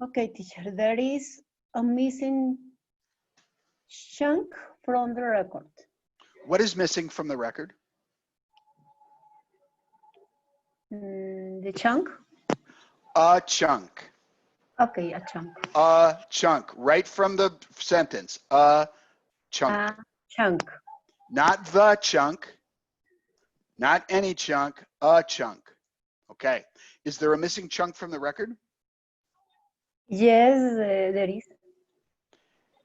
Okay, teacher. There is a missing chunk from the record. What is missing from the record? The chunk? A chunk. Okay, a chunk. A chunk. Right from the sentence. A chunk. A chunk. Not the chunk. Not any chunk. A chunk. Okay. Is there a missing chunk from the record? Yes, there is.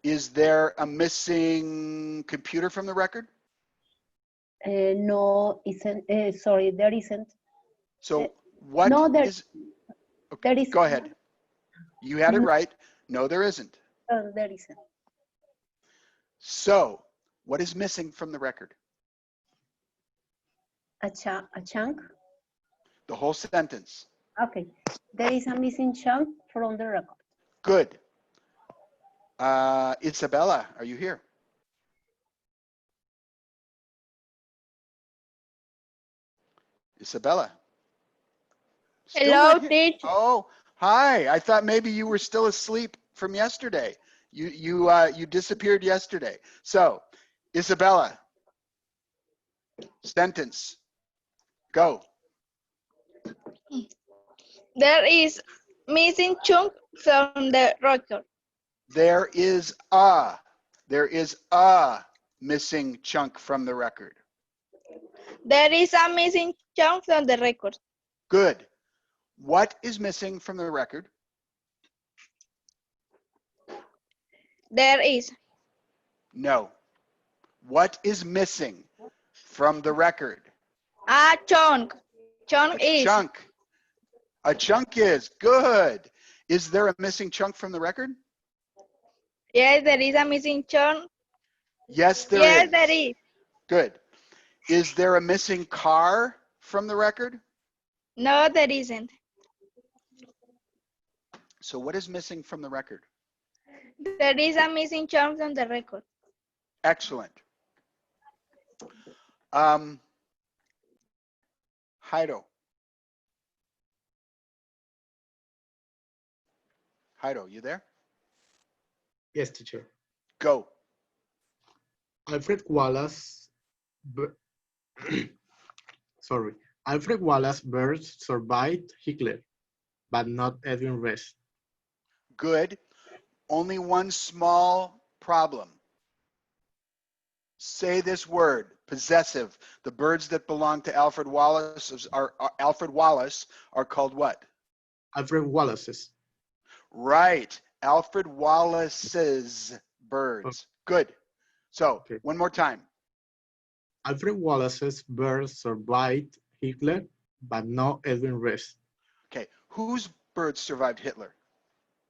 Is there a missing computer from the record? No, isn't. Sorry, there isn't. So what no, there, is... Okay, There is. go ahead. You had it right. No, there isn't. There isn't. So, what is missing from the record? A chunk. The whole sentence. Okay. There is a missing chunk from the record. Good. Isabella, are you here? Isabella. Still Hello, not here? teacher. Oh, hi. I thought maybe you were still asleep from yesterday. You disappeared yesterday. So, Isabella, sentence, go. There is missing chunk from the record. There is a missing chunk from the record. There is a missing chunk from the record. Good. What is missing from the record? There is. No. What is missing from the record? A chunk. Chunk A is. chunk. A chunk is. Good. Is there a missing chunk from the record? Yes, there is a missing chunk. Yes, there yes, is. there is. Good. Is there a missing car from the record? No, there isn't. So what is missing from the record? There is a missing chunk from the record. Excellent. Heido. Heido, you there? Yes, teacher. Go. Alfred Wallace, Alfred Wallace Birds survived Hitler, but not Edwin Rest. Good. Only one small problem. Say this word, possessive. The birds that belong to Alfred Wallace are called what? Alfred Wallace's. Right. Alfred Wallace's birds. Good. So, one more time. Alfred Wallace's birds survived Hitler, but not Edwin Rest. Okay. Whose birds survived Hitler?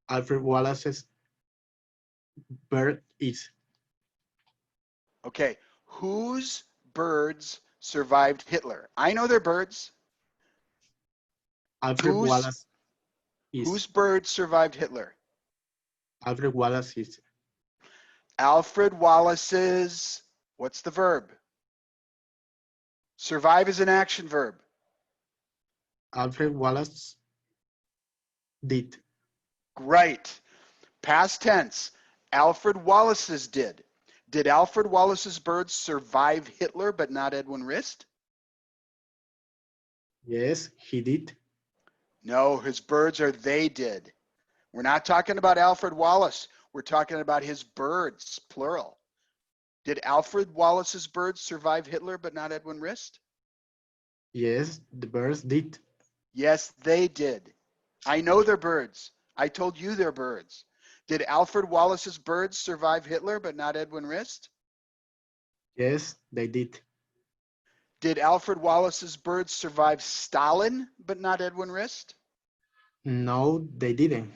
Alfred Wallace's bird is. Okay. Whose birds survived Hitler? I know they're birds. Alfred Wallace is. Whose birds survived Hitler? Alfred Wallace is. Alfred Wallace's, what's the verb? Survive is an action verb. Alfred Wallace did. Great. Past tense. Alfred Wallace's did. Did Alfred Wallace's birds survive Hitler but not Edwin Rist? Yes, he did. No, his birds are they did. We're not talking about Alfred Wallace. We're talking about his birds, plural. Did Alfred Wallace's birds survive Hitler but not Edwin Rist? Yes, the birds did. Yes, they did. I know they're birds. I told you they're birds. Did Alfred Wallace's birds survive Hitler but not Edwin Rist? Yes, they did. Did Alfred Wallace's birds survive Stalin but not Edwin Rist? No, they didn't.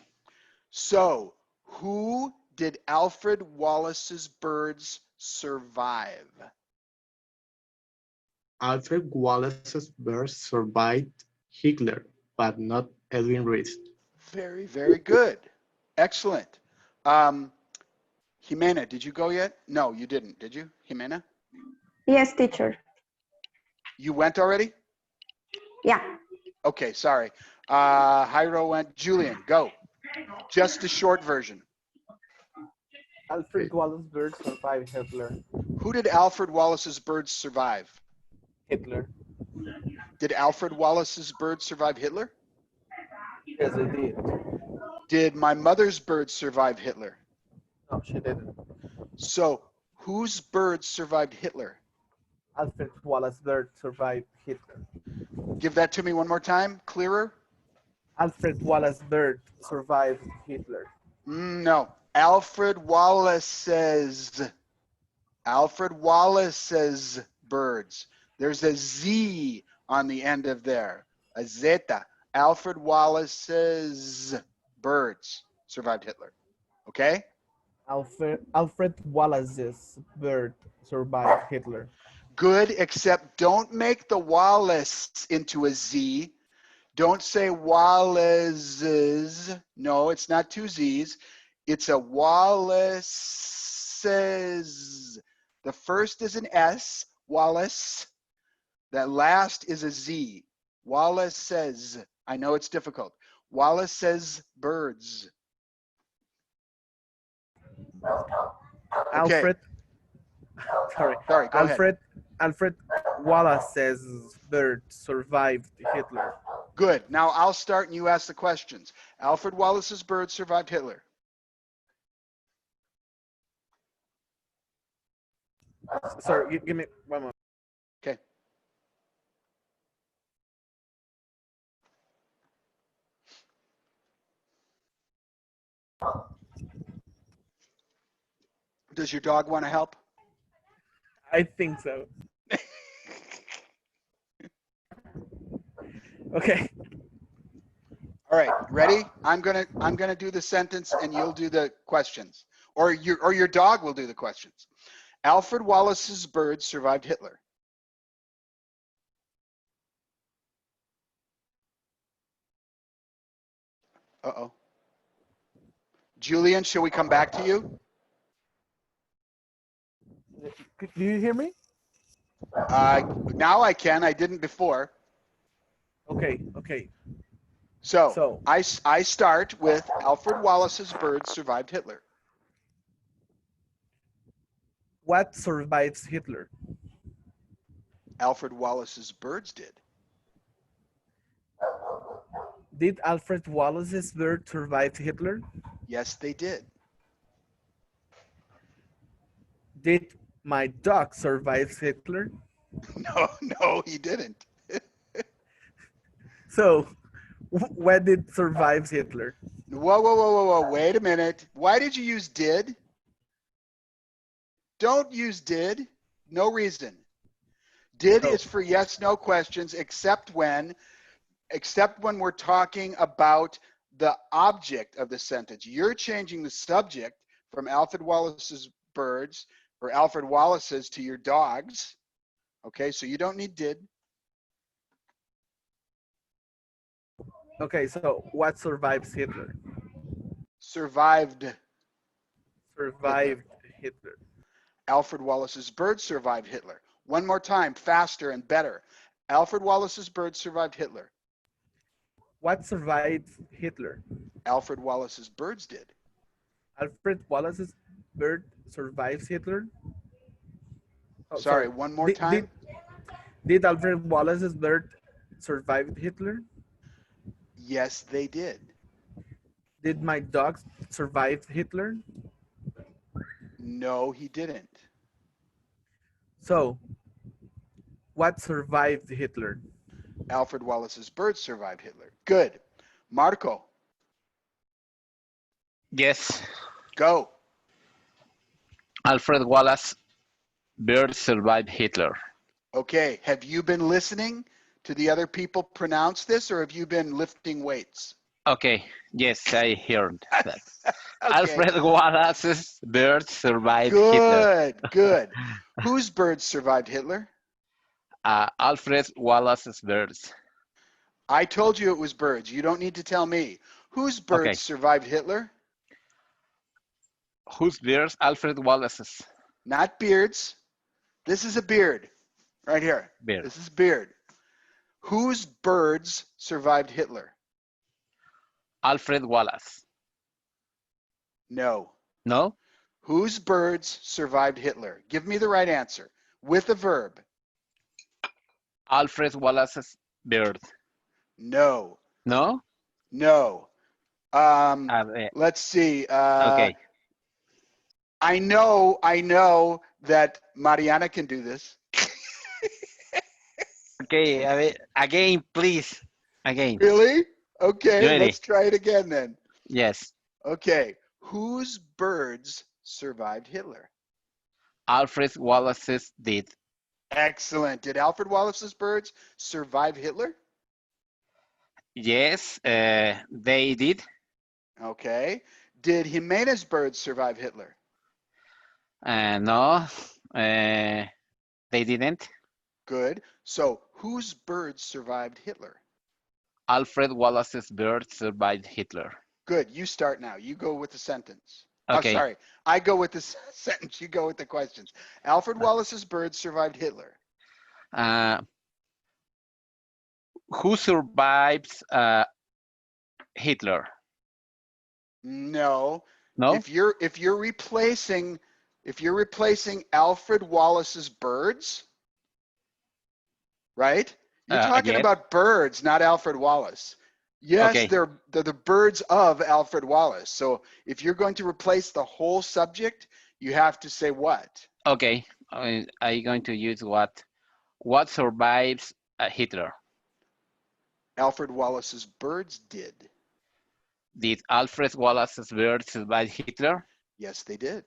So, who did Alfred Wallace's birds survive? Alfred Wallace's birds survived Hitler, but not Edwin Rist. Very, very good. Excellent. Jimena, did you go yet? No, you didn't, did you, Jimena? Yes, teacher. You went already? Yeah. Okay, sorry. Jairo went. Julian, go. Just a short version. Alfred Wallace's birds survived Hitler. Who did Alfred Wallace's birds survive? Hitler. Did Alfred Wallace's birds survive Hitler? Yes, they did. Did my mother's birds survive Hitler? No, she didn't. So, whose birds survived Hitler? Alfred Wallace's birds survived Hitler. Give that to me one more time, clearer. Alfred Wallace's birds survived Hitler. No, Alfred Wallace's birds. There's a Z on the end of there, a zeta. Alfred Wallace's birds survived Hitler. Okay? Alfred Wallace's bird survived Hitler. Good, except don't make the Wallace into a Z. Don't say Wallace's. No, it's not two Z's. It's a Wallace's. The first is an S, Wallace. That last is a Z. Wallace says. I know it's difficult. Wallace says birds. Alfred, sorry, go ahead. Alfred Wallace's bird survived Hitler. Good. Now I'll start and you ask the questions. Alfred Wallace's bird survived Hitler. Sorry, give me one moment. Okay. Does your dog want to help? I think so. Okay. All right, ready? I'm gonna do the sentence and you'll do the questions. Or your dog will do the questions. Alfred Wallace's bird survived Hitler. Uh-oh. Julian, shall we come back to you? Do you hear me? Now I can. I didn't before. Okay. So I start with Alfred Wallace's bird survived Hitler. What survives Hitler? Alfred Wallace's birds did. Did Alfred Wallace's bird survive Hitler? Yes, they did. Did my dog survive Hitler? No, he didn't. So, what did survive Hitler? Whoa. Wait a minute. Why did you use did? Don't use did. No reason. Did is for yes, no questions, except when we're talking about the object of the sentence. You're changing the subject from Alfred Wallace's birds or Alfred Wallace's to your dogs. Okay, so you don't need did. Okay, so what survives Hitler? Survived Hitler. Alfred Wallace's bird survived Hitler. One more time, faster and better. Alfred Wallace's bird survived Hitler. What survived Hitler? Alfred Wallace's birds did. Alfred Wallace's bird survives Hitler? Oh, sorry, one more time. Did Alfred Wallace's bird survive Hitler? Yes, they did. Did my dog survive Hitler? No, he didn't. So, what survived Hitler? Alfred Wallace's bird survived Hitler. Good. Marco. Yes. Go. Alfred Wallace bird survived Hitler. Okay. Have you been listening to the other people pronounce this, or have you been lifting weights? Okay. Yes, I heard that. Okay. Alfred Wallace's bird survived Hitler. Good. Whose birds survived Hitler? Alfred Wallace's birds. I told you it was birds. You don't need to tell me. Whose birds survived Hitler? Whose birds? Alfred Wallace's. Not beards. This is a beard. Right here. Beard. This is beard. Whose birds survived Hitler? Alfred Wallace. No. No? Whose birds survived Hitler? Give me the right answer with a verb. Alfred Wallace's bird. No. No? No. Let's see. Okay. I know that Mariana can do this. Okay, again, please. Again. Really? Okay, Really? Let's try it again then. Yes. Okay. Whose birds survived Hitler? Alfred Wallace's did. Excellent. Did Alfred Wallace's birds survive Hitler? Yes, they did. Okay. Did Jimenez birds survive Hitler? No, they didn't. Good. So whose birds survived Hitler? Alfred Wallace's bird survived Hitler. Good. You start now. You go with the sentence. Oh, Okay. sorry. I go with the sentence. You go with the questions. Alfred Wallace's birds survived Hitler. Who survives Hitler? No. No. If you're replacing Alfred Wallace's birds, right? You're talking Yes. about birds, not Alfred Wallace. Yes, Okay. they're the birds of Alfred Wallace. So if you're going to replace the whole subject, you have to say what? Okay. I'm going to use what? What survives Hitler? Alfred Wallace's birds did. Did Alfred Wallace's bird survive Hitler? Yes, they did.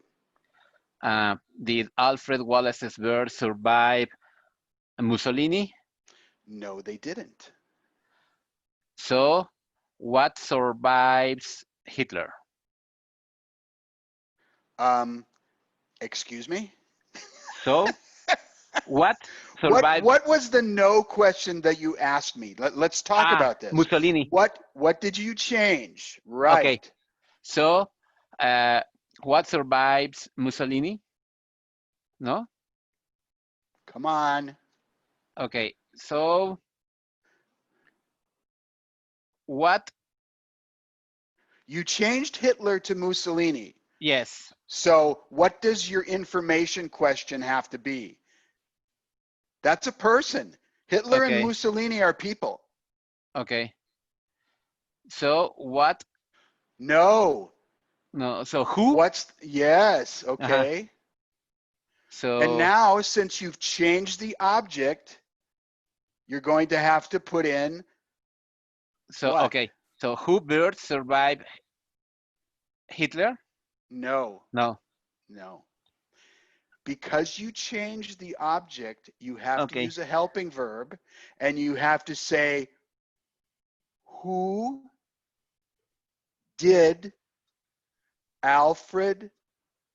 Did Alfred Wallace's bird survive Mussolini? No, they didn't. So, what survives Hitler? Excuse me? So, what survives? What was the no question that you asked me? Let's talk about this. Mussolini. What did you change? Right. Okay. So, what survives Mussolini? No? Come on. Okay. So, what? You changed Hitler to Mussolini. Yes. So what does your information question have to be? That's a person. Hitler and Okay. Mussolini are people. Okay. So, what? No. No. So, who? Yes. Okay. So, and now, since you've changed the object, you're going to have to put in what? Okay. So, who birds survive Hitler? No. No. No. Because you changed the object, you have to use a helping verb, and you have to say, who did Alfred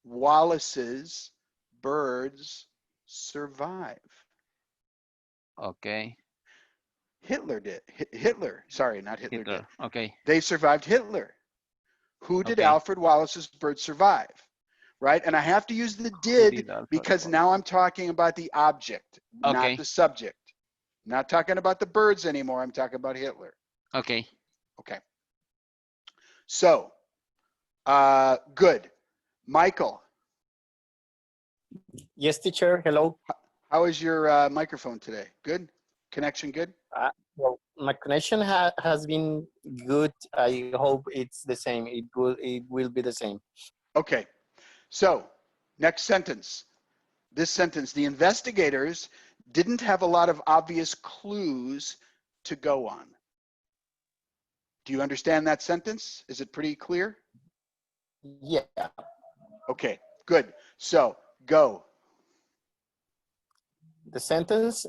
Wallace's birds survive? Okay. Hitler did. Hitler. Sorry, not Hitler did. Okay. They survived Hitler. Who did Alfred Wallace's birds survive? Right? And I have to use the did because now I'm talking about the object, not the subject. I'm not talking about the birds anymore. I'm talking about Hitler. Okay. Okay. So, good. Michael. Yes, teacher. Hello. How is your microphone today? Good? Connection good? Well, my connection has been good. I hope it's the same. It will be the same. Okay. So, next sentence. This sentence, the investigators didn't have a lot of obvious clues to go on. Do you understand that sentence? Is it pretty clear? Yeah. Okay, good. So, go. The sentence,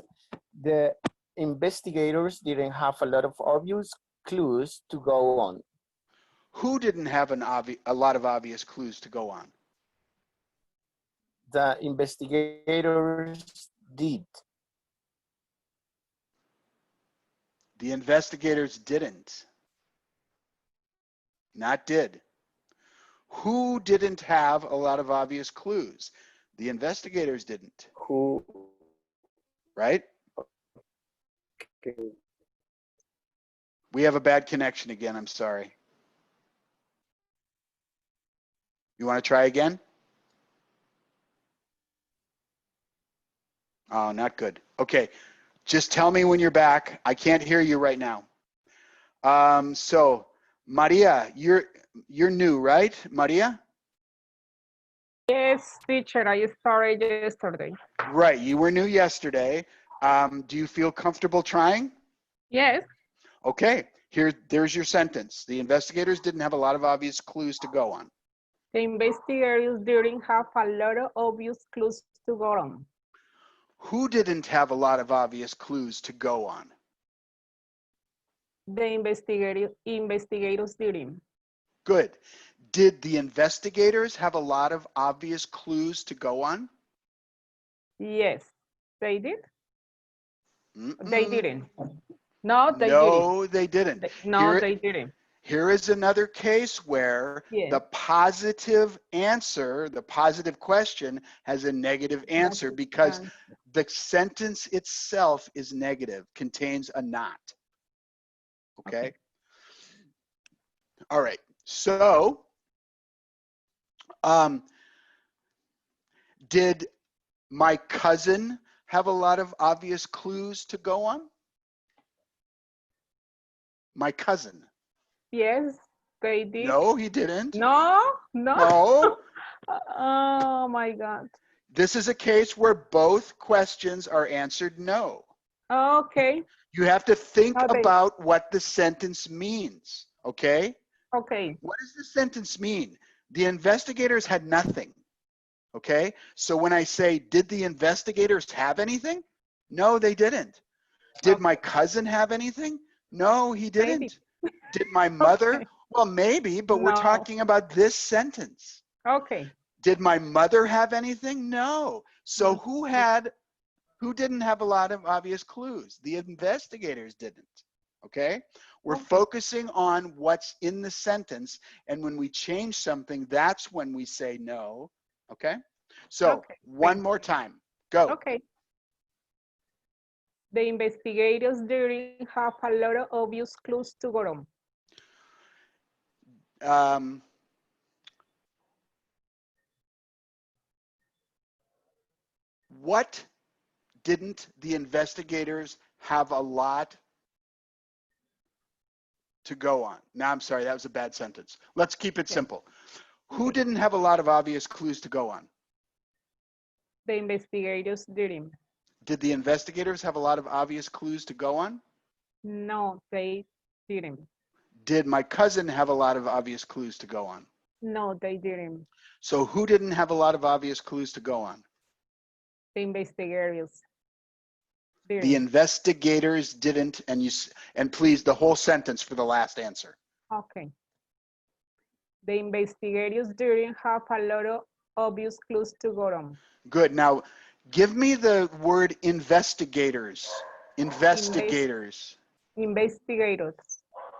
the investigators didn't have a lot of obvious clues to go on. Who didn't have a lot of obvious clues to go on? The investigators did. The investigators didn't. Not did. Who didn't have a lot of obvious clues? The investigators didn't. Who? Right? Okay. We have a bad connection again. I'm sorry. You want to try again? Oh, not good. Okay. Just tell me when you're back. I can't hear you right now. So, Maria, you're new, right? Maria? Yes, teacher, I started yesterday. Right, you were new yesterday. Do you feel comfortable trying? Yes. Okay, there's your sentence. The investigators didn't have a lot of obvious clues to go on. The investigators didn't have a lot of obvious clues to go on. Who didn't have a lot of obvious clues to go on? The investigators didn't. Good. Did the investigators have a lot of obvious clues to go on? Yes, they did. Mm-mm. They didn't. No, they didn't. No, they didn't. No, they didn't. Here is another case where Yes. the positive answer, the positive question has a negative answer because the sentence itself is negative, contains a not. Okay? All right. So, did my cousin have a lot of obvious clues to go on? My cousin. Yes, they did. No, he didn't. No, no. No. Oh my God. This is a case where both questions are answered no. Okay. You have to think Okay. about what the sentence means, okay? Okay. What does the sentence mean? The investigators had nothing, okay? So when I say, did the investigators have anything? No, they didn't. Did my cousin have anything? No, he didn't. Maybe. Did my mother? Okay. Well, maybe, but we're No. talking about this sentence. Okay. Did my mother have anything? No. So who didn't have a lot of obvious clues? The investigators didn't. Okay? We're focusing on what's in the sentence, and when we change something, that's when we say no. Okay? So, one more time. Go. Okay. The investigators didn't have a lot of obvious clues to go on. What didn't the investigators have a lot to go on? Now, I'm sorry, that was a bad sentence. Let's keep it simple. Who didn't have a lot of obvious clues to go on? The investigators didn't. Did the investigators have a lot of obvious clues to go on? No, they didn't. Did my cousin have a lot of obvious clues to go on? No, they didn't. So who didn't have a lot of obvious clues to go on? The investigators didn't. The investigators didn't, and please, the whole sentence for the last answer. Okay. The investigators didn't have a lot of obvious clues to go on. Good. Now, give me the word investigators. Investigators. Investigators.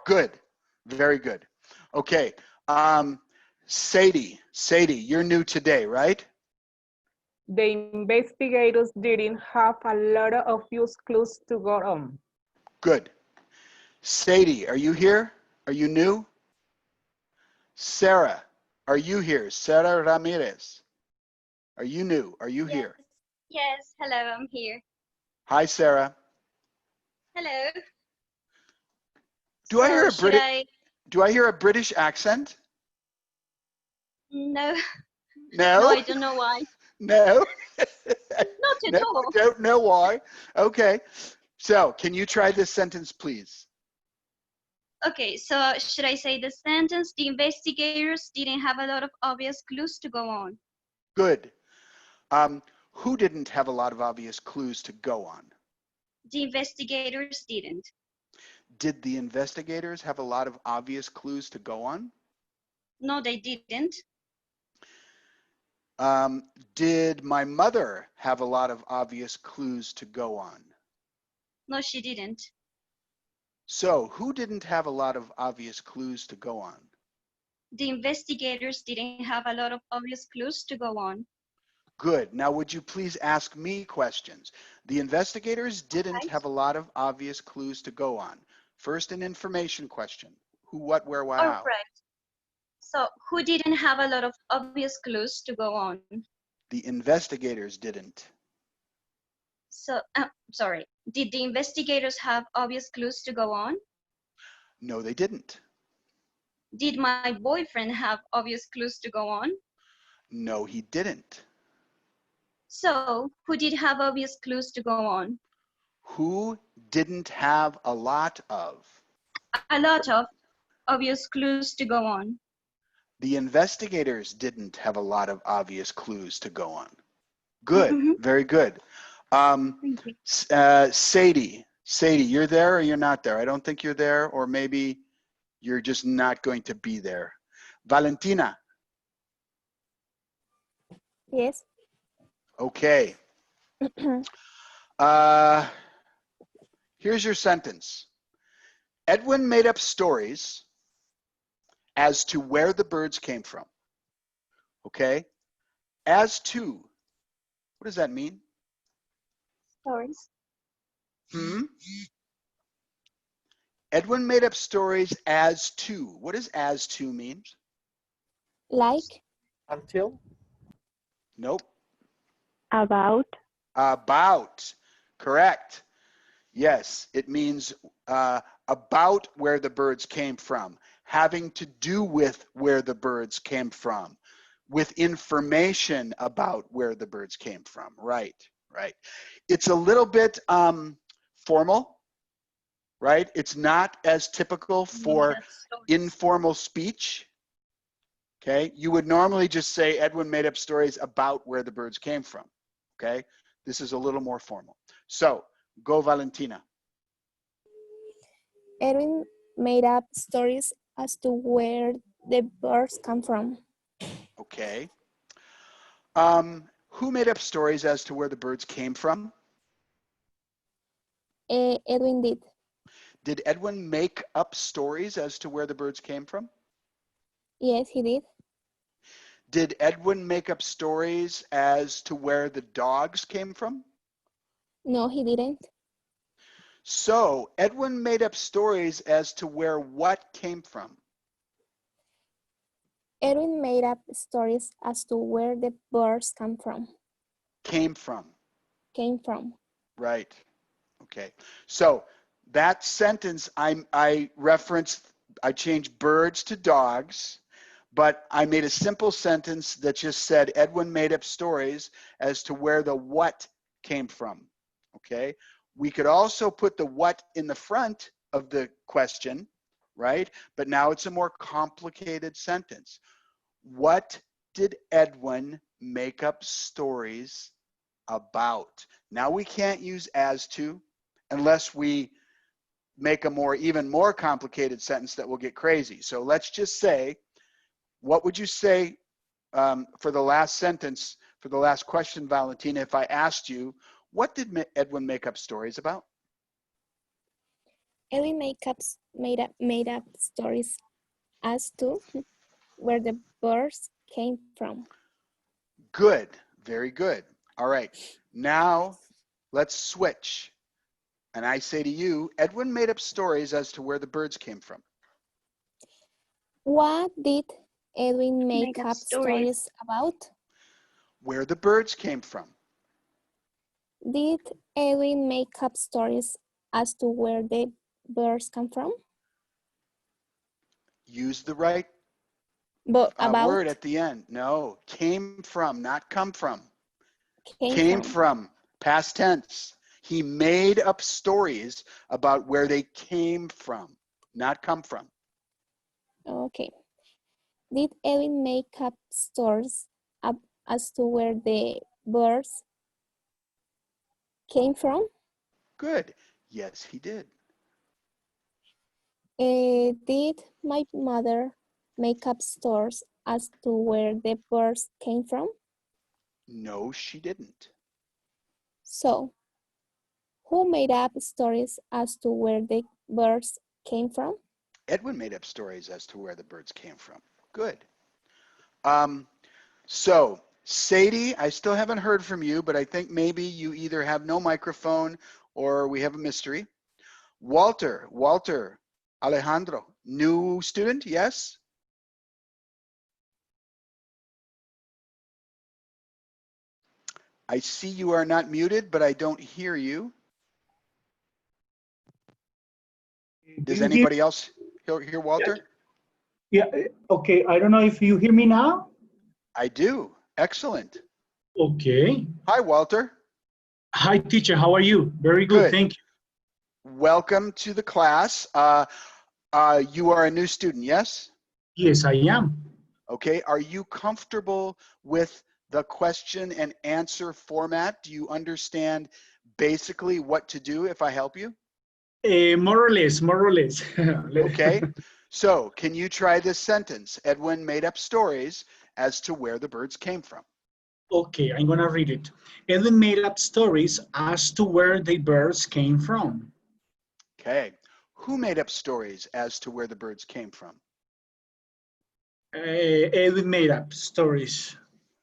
Good. Very good. Okay. Sadie, you're new today, right? The investigators didn't have a lot of obvious clues to go on. Good. Sadie, are you here? Are you new? Sarah, are you here? Sarah Ramirez. Are you new? Are you here? Yes, hello, I'm here. Hi, Sarah. Hello. Do I hear a Do I hear a British accent? No. No? No, I don't know why. No? Not at all. I don't know why. Okay. So, can you try this sentence, please? Okay, so should I say the sentence? The investigators didn't have a lot of obvious clues to go on. Good. Who didn't have a lot of obvious clues to go on? The investigators didn't. Did the investigators have a lot of obvious clues to go on? No, they didn't. Did my mother have a lot of obvious clues to go on? No, she didn't. So, who didn't have a lot of obvious clues to go on? The investigators didn't have a lot of obvious clues to go on. Good. Now, would you please ask me questions? The investigators didn't have a lot of obvious clues to go on. First, an information question. Who, what, where, why, All how? right. So, who didn't have a lot of obvious clues to go on? The investigators didn't. So, sorry. Did the investigators have obvious clues to go on? No, they didn't. Did my boyfriend have obvious clues to go on? No, he didn't. So, who did have obvious clues to go on? Who didn't have a lot of? A lot of obvious clues to go on. The investigators didn't have a lot of obvious clues to go on. Good, very good. Thank you. Sadie, Sadie, you're there or you're not there? I don't think you're there, or maybe you're just not going to be there. Valentina. Yes. Okay. Here's your sentence. Edwin made up stories as to where the birds came from. Okay? As to, what does that mean? Stories. Edwin made up stories as to. What does as to mean? Like? Until? Nope. About? About. Correct. Yes, it means about where the birds came from, having to do with where the birds came from, with information about where the birds came from. Right, right. It's a little bit formal, right? It's not as typical for informal speech. Okay, you would normally just say Edwin made up stories about where the birds came from. Okay, this is a little more formal. So go Valentina. Edwin made up stories as to where the birds come from. Okay. Who made up stories as to where the birds came from? Edwin did. Did Edwin make up stories as to where the birds came from? Yes, he did. Did Edwin make up stories as to where the dogs came from? No, he didn't. So Edwin made up stories as to where what came from? Edwin made up stories as to where the birds come from. Came from. Came from. Right. Okay. So that sentence I referenced, I changed birds to dogs, but I made a simple sentence that just said Edwin made up stories as to where the what came from. Okay. We could also put the what in the front of the question, right? But now it's a more complicated sentence. What did Edwin make up stories about? Now we can't use as to unless we make a even more complicated sentence that will get crazy. So let's just say, what would you say for the last sentence, for the last question, Valentina, if I asked you, what did Edwin make up stories about? Edwin made up stories as to where the birds came from. Good, very good. All right, now let's switch. And I say to you, Edwin made up stories as to where the birds came from. What did Edwin make up stories about? Where the birds came from. Did Edwin make up stories as to where the birds come from? Use the right word at the end. No, came from, not come from. Came from, past tense. He made up stories about where they came from, not come from. Okay. Did Edwin make up stories as to where the birds came from? Good. Yes, he did. Did my mother make up stories as to where the birds came from? No, she didn't. So, who made up stories as to where the birds came from? Edwin made up stories as to where the birds came from. Good. So, Sadie, I still haven't heard from you, but I think maybe you either have no microphone or we have a mystery. Walter, Alejandro, new student, yes? I see you are not muted, but I don't hear you. Does anybody else hear Walter? Yeah, okay. I don't know if you hear me now. I do. Excellent. Okay. Hi, Walter. Hi, teacher. How are you? Very good. Thank you. Welcome to the class. You are a new student, yes? Yes, I am. Okay. Are you comfortable with the question and answer format? Do you understand basically what to do if I help you? More or less, more or less. Okay. So can you try this sentence? Edwin made up stories as to where the birds came from. Okay, I'm gonna read it. Edwin made up stories as to where the birds came from. Okay. Who made up stories as to where the birds came from? Edwin made up stories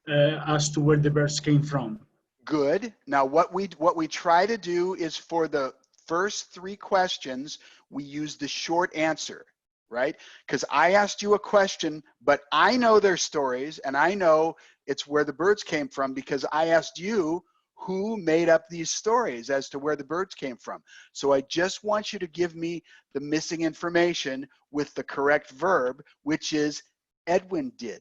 as to where the birds came from. Good. Now what we try to do is for the first 3 questions, we use the short answer, right? Because I asked you a question, but I know their stories and I know it's where the birds came from because I asked you who made up these stories as to where the birds came from. So I just want you to give me the missing information with the correct verb, which is Edwin did.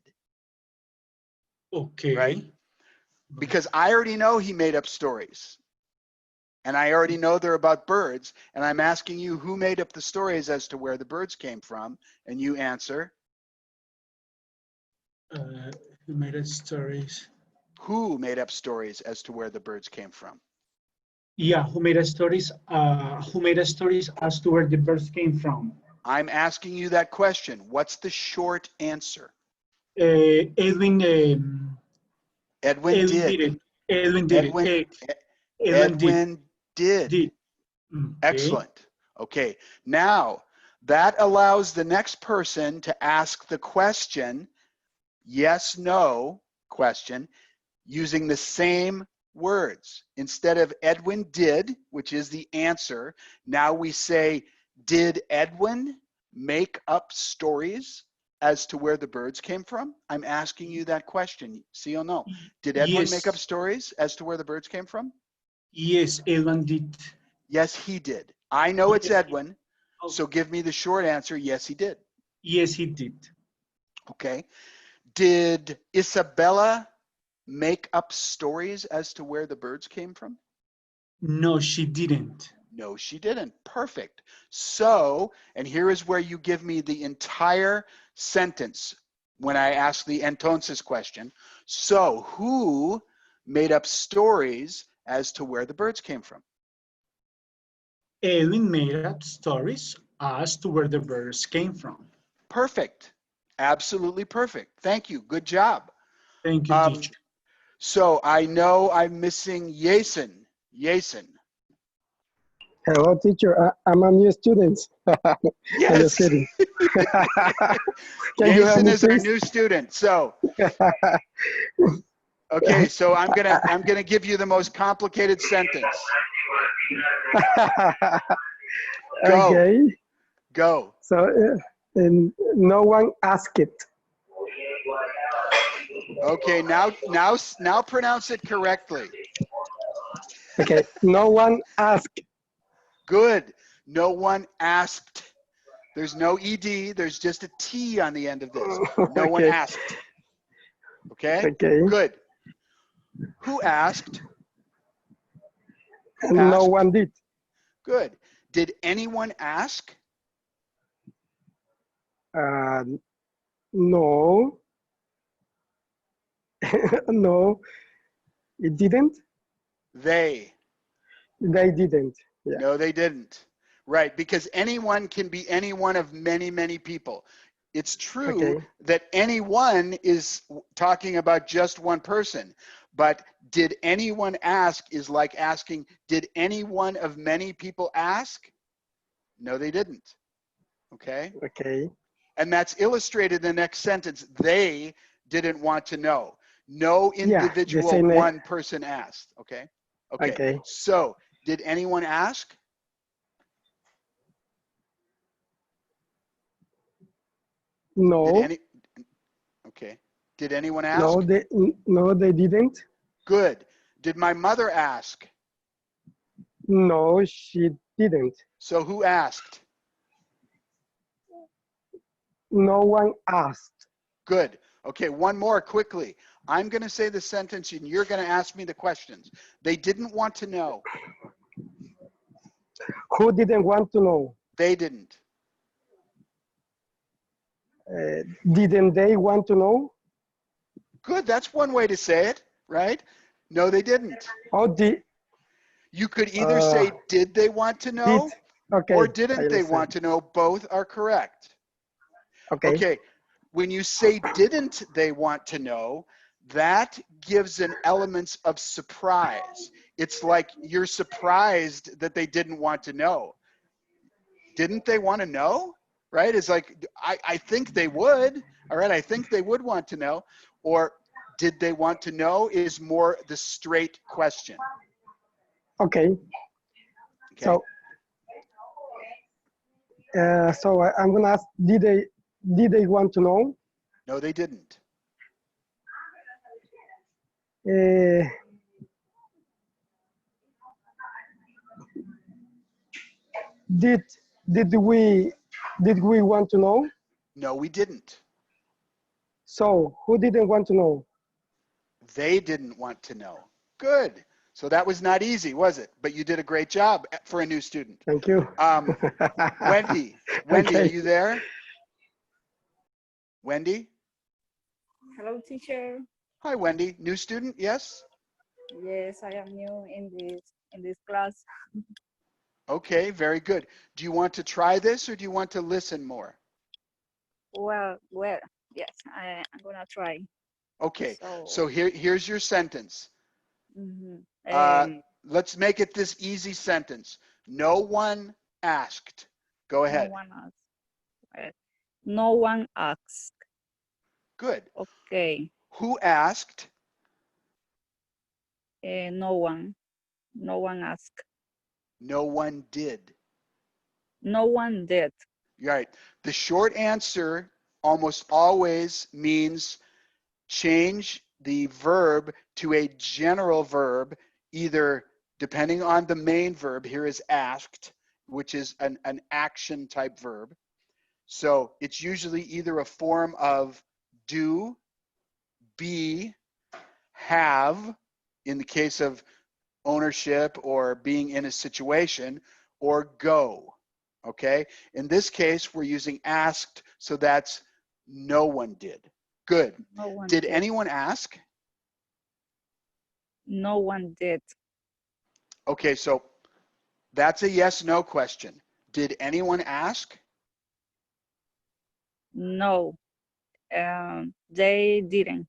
Okay. Right? Because I already know he made up stories. And I already know they're about birds. And I'm asking you who made up the stories as to where the birds came from. And you answer. Who made up stories? Who made up stories as to where the birds came from? Yeah, who made up stories? Who made up stories as to where the birds came from? I'm asking you that question. What's the short answer? Edwin. Edwin did. Did it. Edwin did it. Edwin did. Okay. Excellent. Okay. Now that allows the next person to ask the question, yes, no question, using the same words. Instead of Edwin did, which is the answer, now we say, did Edwin make up stories as to where the birds came from? I'm asking you that question. See or no? Did Edwin make up stories as to where the birds came from? Yes, Edwin did. Yes, he did. I know it's Edwin, so give me the short answer. Yes, he did. Yes, he did. Okay. Did Isabella make up stories as to where the birds came from? No, she didn't. No, she didn't. Perfect. So, and here is where you give me the entire sentence when I ask the entonces question. So, who made up stories as to where the birds came from? Edwin made up stories as to where the birds came from. Perfect. Absolutely perfect. Thank you. Good job. Thank you, teacher. So I know I'm missing Jason. Jason. Hello, teacher. I'm a new student. Yes. I'm just kidding. Can you help Jason me, is our please? new student. So, okay. So I'm gonna give you the most complicated sentence. Go. Okay. Go. So, and no one asked it. Okay. Now pronounce it correctly. Okay. No one asked. Good. No one asked. There's no ed. There's just a t on the end of this. No one asked. Okay. Okay. Good. Who asked? Who No asked? one did. Good. Did anyone ask? No. No, it didn't. They didn't. Yeah. No, they didn't. Right, because anyone can be any one of many, many people. It's true that anyone is talking about just one person, but did anyone ask is like asking, did any one of many people ask? No, they didn't. Okay? Okay. And that's illustrated in the next sentence. They didn't want to know. No individual one person asked. Okay? Okay. So, did anyone ask? No. Okay. Did anyone ask? No, they didn't. Good. Did my mother ask? No, she didn't. So who asked? No one asked. Good. Okay, one more quickly. I'm going to say the sentence and you're going to ask me the questions. They didn't want to know. Who didn't want to know? They didn't. Didn't they want to know? Good. That's one way to say it, right? No, they didn't. Oh, you could either say, did they want to know? Okay. Or I didn't they want understand. to know? Both are correct. Okay. Okay, when you say didn't they want to know, that gives an element of surprise. It's like you're surprised that they didn't want to know. Didn't they want to know? Right? It's like, I think they would. All right, I think they would want to know. Or did they want to know is more the straight question. Okay. Okay. So I'm gonna ask, did they want to know? No, they didn't. Uh, did did we want to know? No, we didn't. So who didn't want to know? They didn't want to know. Good. So that was not easy, was it? But you did a great job for a new student. Thank you. Wendy, Okay. are you there? Wendy? Hello, teacher. Hi, Wendy. New student, yes? Yes, I am new in this class. Okay, very good. Do you want to try this or do you want to listen more? Well, yes, I'm gonna try. Okay, so here's your sentence. Mhm. Let's make it this easy sentence. No one asked. Go No ahead. one asked. No one asked. Good. Okay. Who asked? No one. No one asked. No one did. No one did. Right. The short answer almost always means change the verb to a general verb, either depending on the main verb, here is asked, which is an action type verb. So it's usually either a form of do, be, have, in the case of ownership or being in a situation, or go. Okay? In this case, we're using asked, so that's no one did. Good. No one Did did. anyone ask? No one did. Okay, so that's a yes/no question. Did anyone ask? No, they didn't.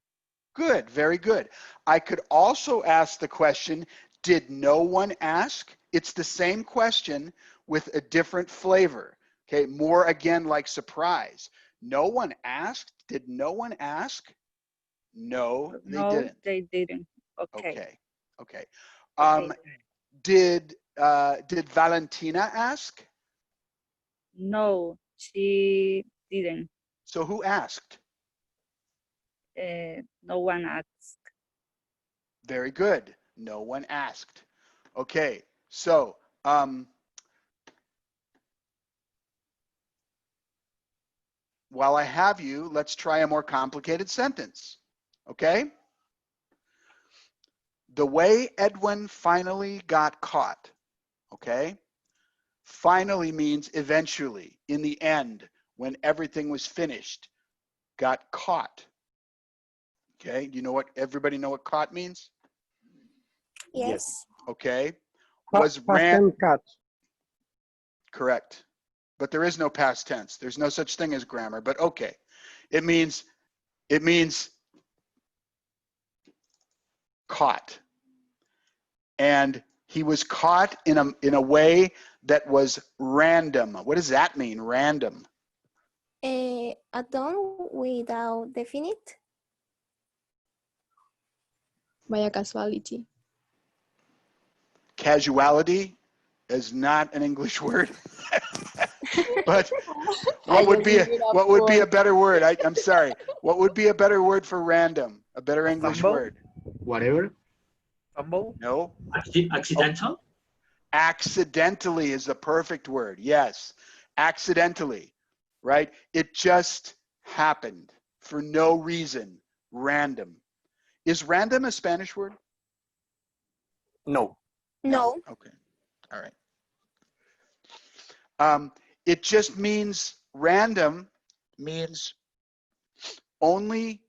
Good, very good. I could also ask the question, did no one ask? It's the same question with a different flavor. Okay, more again like surprise. No one asked? Did no one ask? No, they No, didn't. they didn't. Okay. Okay, okay. Okay. Did Valentina ask? No, she didn't. So who asked? No one asked. Very good. No one asked. Okay, so while I have you, let's try a more complicated sentence. Okay? The way Edwin finally got caught. Okay? Finally means eventually, in the end, when everything was finished, got caught. Okay? Do you know what, everybody know what caught means? Yes. Okay. Was Past tense cut. Correct. But there is no past tense. There's no such thing as grammar, but okay. It means caught. And he was caught in a way that was random. What does that mean, random? A done without definite. By a casualty. Casuality is not an English word. But what would be a better word? I'm sorry. What would be a better word for random? A better English word? Whatever. Fumble? No. Accidental? Accidentally is the perfect word. Yes. Accidentally, right? It just happened for no reason. Random. Is random a Spanish word? No. No. Okay. All right. It just means random means only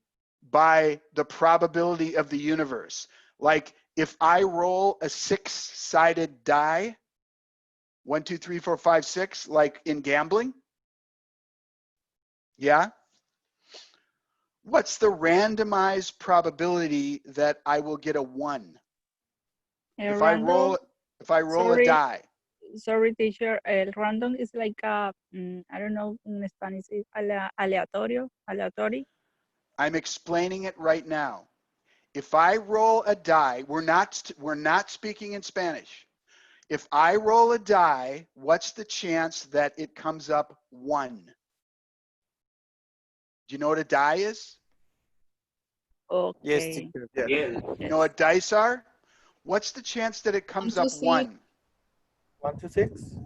by the probability of the universe. Like if I roll a 6-sided die, 1, 2, 3, 4, 5, 6, like in gambling? Yeah? What's the randomized probability that I will get a 1? If I roll a sorry, die. sorry, teacher. El random is like a, I don't know, in Spanish, is aleatorio, aleatory. I'm explaining it right now. If I roll a die, we're not speaking in Spanish. If I roll a die, what's the chance that it comes up 1? Do you know what a die is? Okay. Yes, teacher. Yeah. You know what dice are? What's the chance that it comes 1 up to 6. 1? 1 to 6.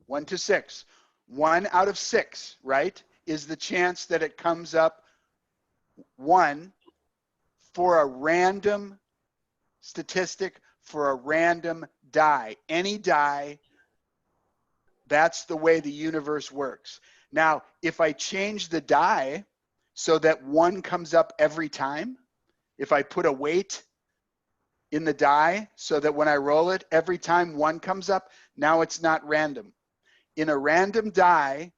1 to 6. 1 out of 6, right, is the chance that it comes up 1 for a random statistic, for a random die. Any die, that's the way the universe works. Now, if I change the die so that 1 comes up every time, if I put a weight in the die so that when I roll it, every time 1 comes up, now it's not random. In a random die,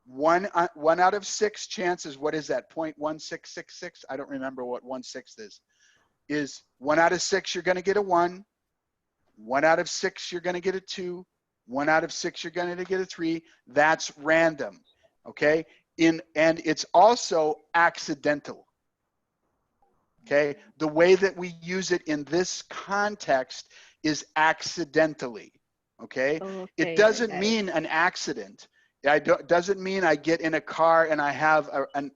one out of 6 chances, what is that, 0.1666? I don't remember what 1/6 is 1 out of 6, you're going to get a 1. 1 out of 6, you're going to get a 2. 1 out of 6, you're going to get a 3. That's random, okay? And it's also accidental, okay? The way that we use it in this context is accidentally, okay? It doesn't mean an accident. Doesn't mean I get in a car and I have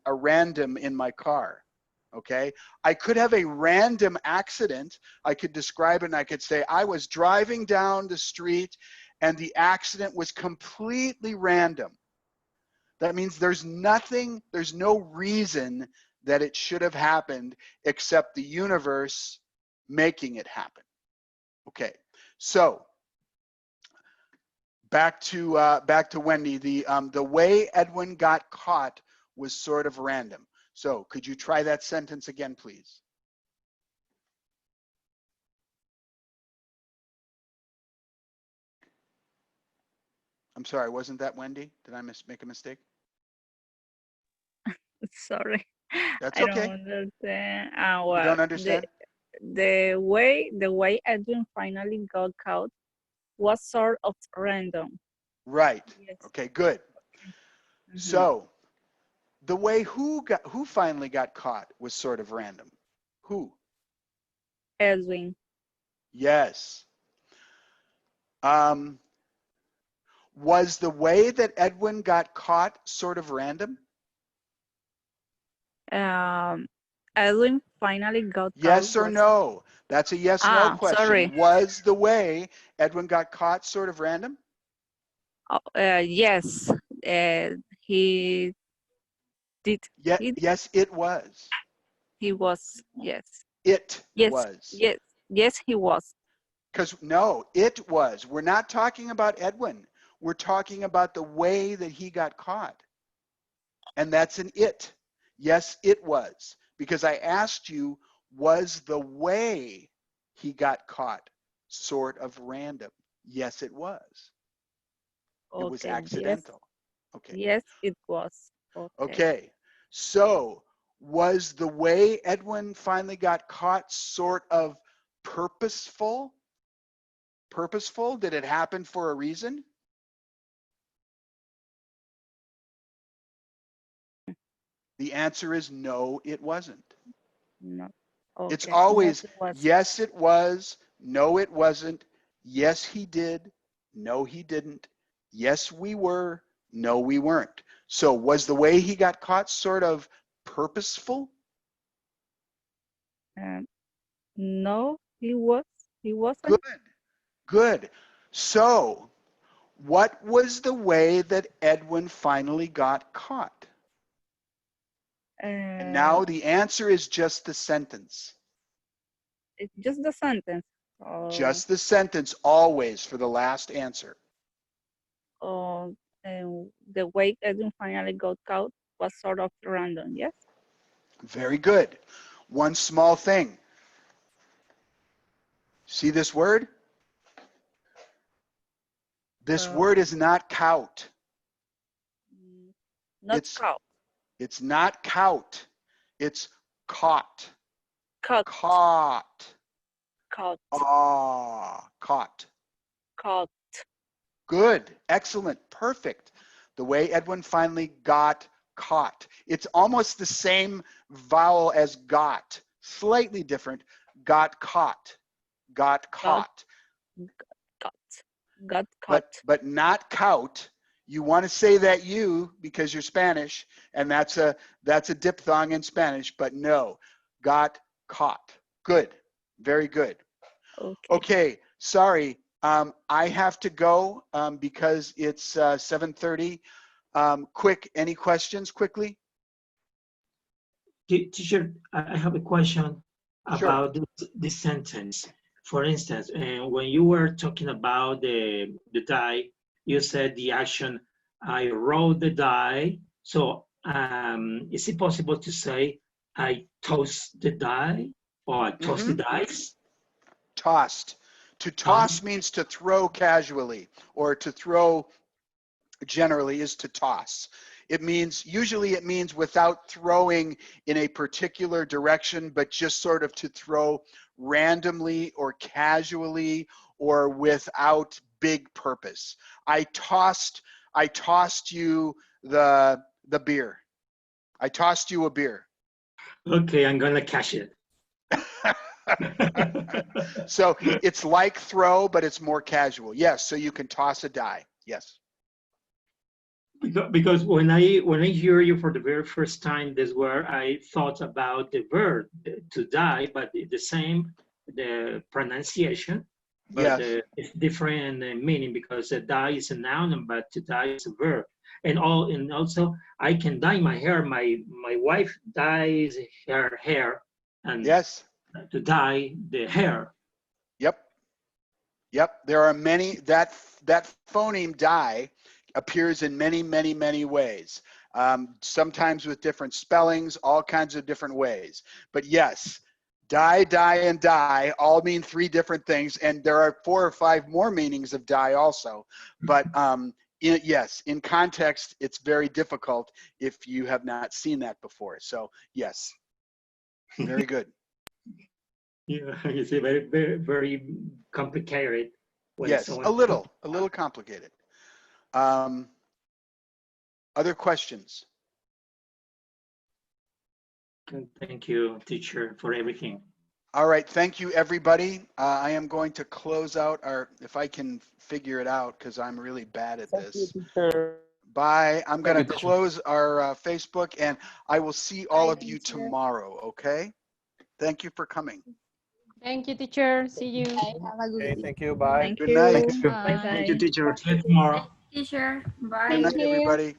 a random in my car, okay? I could have a random accident. I could describe it and I could say, I was driving down the street and the accident was completely random. That means there's no reason that it should have happened except the universe making it happen. Okay, so back to Wendy. The way Edwin got caught was sort of random. So could you try that sentence again, please? I'm sorry, wasn't that Wendy? Did I make a mistake? Sorry. That's I okay. don't understand. You Well, don't understand? the way Edwin finally got caught was sort of random. Right. Yes. Okay, good. Mhm. So the way who finally got caught was sort of random. Who? Edwin. Yes. Was the way that Edwin got caught sort of random? Edwin finally got Yes caught or was no? That's a yes/no question. sorry. Was the way Edwin got caught sort of random? Yes. He did. Yeah, He did. yes, it was. He was. Yes. It Yes. was. Yes. Yes, he was. Because no, it was. We're not talking about Edwin. We're talking about the way that he got caught. And that's an it. Yes, it was. Because I asked you, was the way he got caught sort of random? Yes, it was. It was Okay. Yes. accidental. Okay. Yes, it was. Okay. Okay. So was the way Edwin finally got caught sort of purposeful? Purposeful? Did it happen for a reason? The answer is no, it wasn't. No. Okay. It's always, No, it was. yes, it was. No, it wasn't. Yes, he did. No, he didn't. Yes, we were. No, we weren't. So was the way he got caught sort of purposeful? No, he was. He wasn't. Good, good. So what was the way that Edwin finally got caught? And now the answer is just the sentence. It's just the sentence. Just the sentence always for the last answer. The way Edwin finally got caught was sort of random, yes? Very good. One small thing. See this word? This word is not count. Not count. It's not count. It's caught. Caught. Caught. Caught. Ah, caught. Caught. Good. Excellent. Perfect. The way Edwin finally got caught. It's almost the same vowel as got. Slightly different. Got caught. Got caught. Got caught. But not cout. You want to say that you because you're Spanish, and that's a diphthong in Spanish, but no, got caught. Good. Very good. Okay. Sorry. I have to go because it's 7:30. Quick, any questions quickly? Teacher, I have a question about this sentence. For instance, when you were talking about the die, you said the action, I rolled the die. So is it possible to say, I tossed the die or I tossed the dice? Tossed. To toss means to throw casually, or to throw generally is to toss. Usually it means without throwing in a particular direction, but just sort of to throw randomly or casually or without big purpose. I tossed you the beer. I tossed you a beer. Okay, I'm gonna cash it. So it's like throw, but it's more casual. Yes, so you can toss a die. Yes. Because when I hear you for the very first time, that's where I thought about the verb to die, but the pronunciation, but it's different meaning because die is a noun, but to die is a verb. And also I can dye my hair. My wife dyes her hair, and to dye the hair. Yep. There are many that phoneme die appears in many ways. Sometimes with different spellings, all kinds of different ways. But yes, die, and die all mean three different things, and there are 4 or 5 more meanings of die also. But yes, in context, it's very difficult if you have not seen that before. So yes, very good. Yeah, it's a very complicated. Yes, a little complicated. Other questions? Thank you, teacher, for everything. All right, thank you, everybody. I am going to close out if I can figure it out, because I'm really bad at this. Bye. I'm going to close our Facebook, and I will see all of you tomorrow, okay? Thank you for coming. Thank you, teacher. See you. Have a good day. Thank you. Bye. Good night. Bye. Thank you, teacher. See you tomorrow. Teacher, bye. Good night, everybody.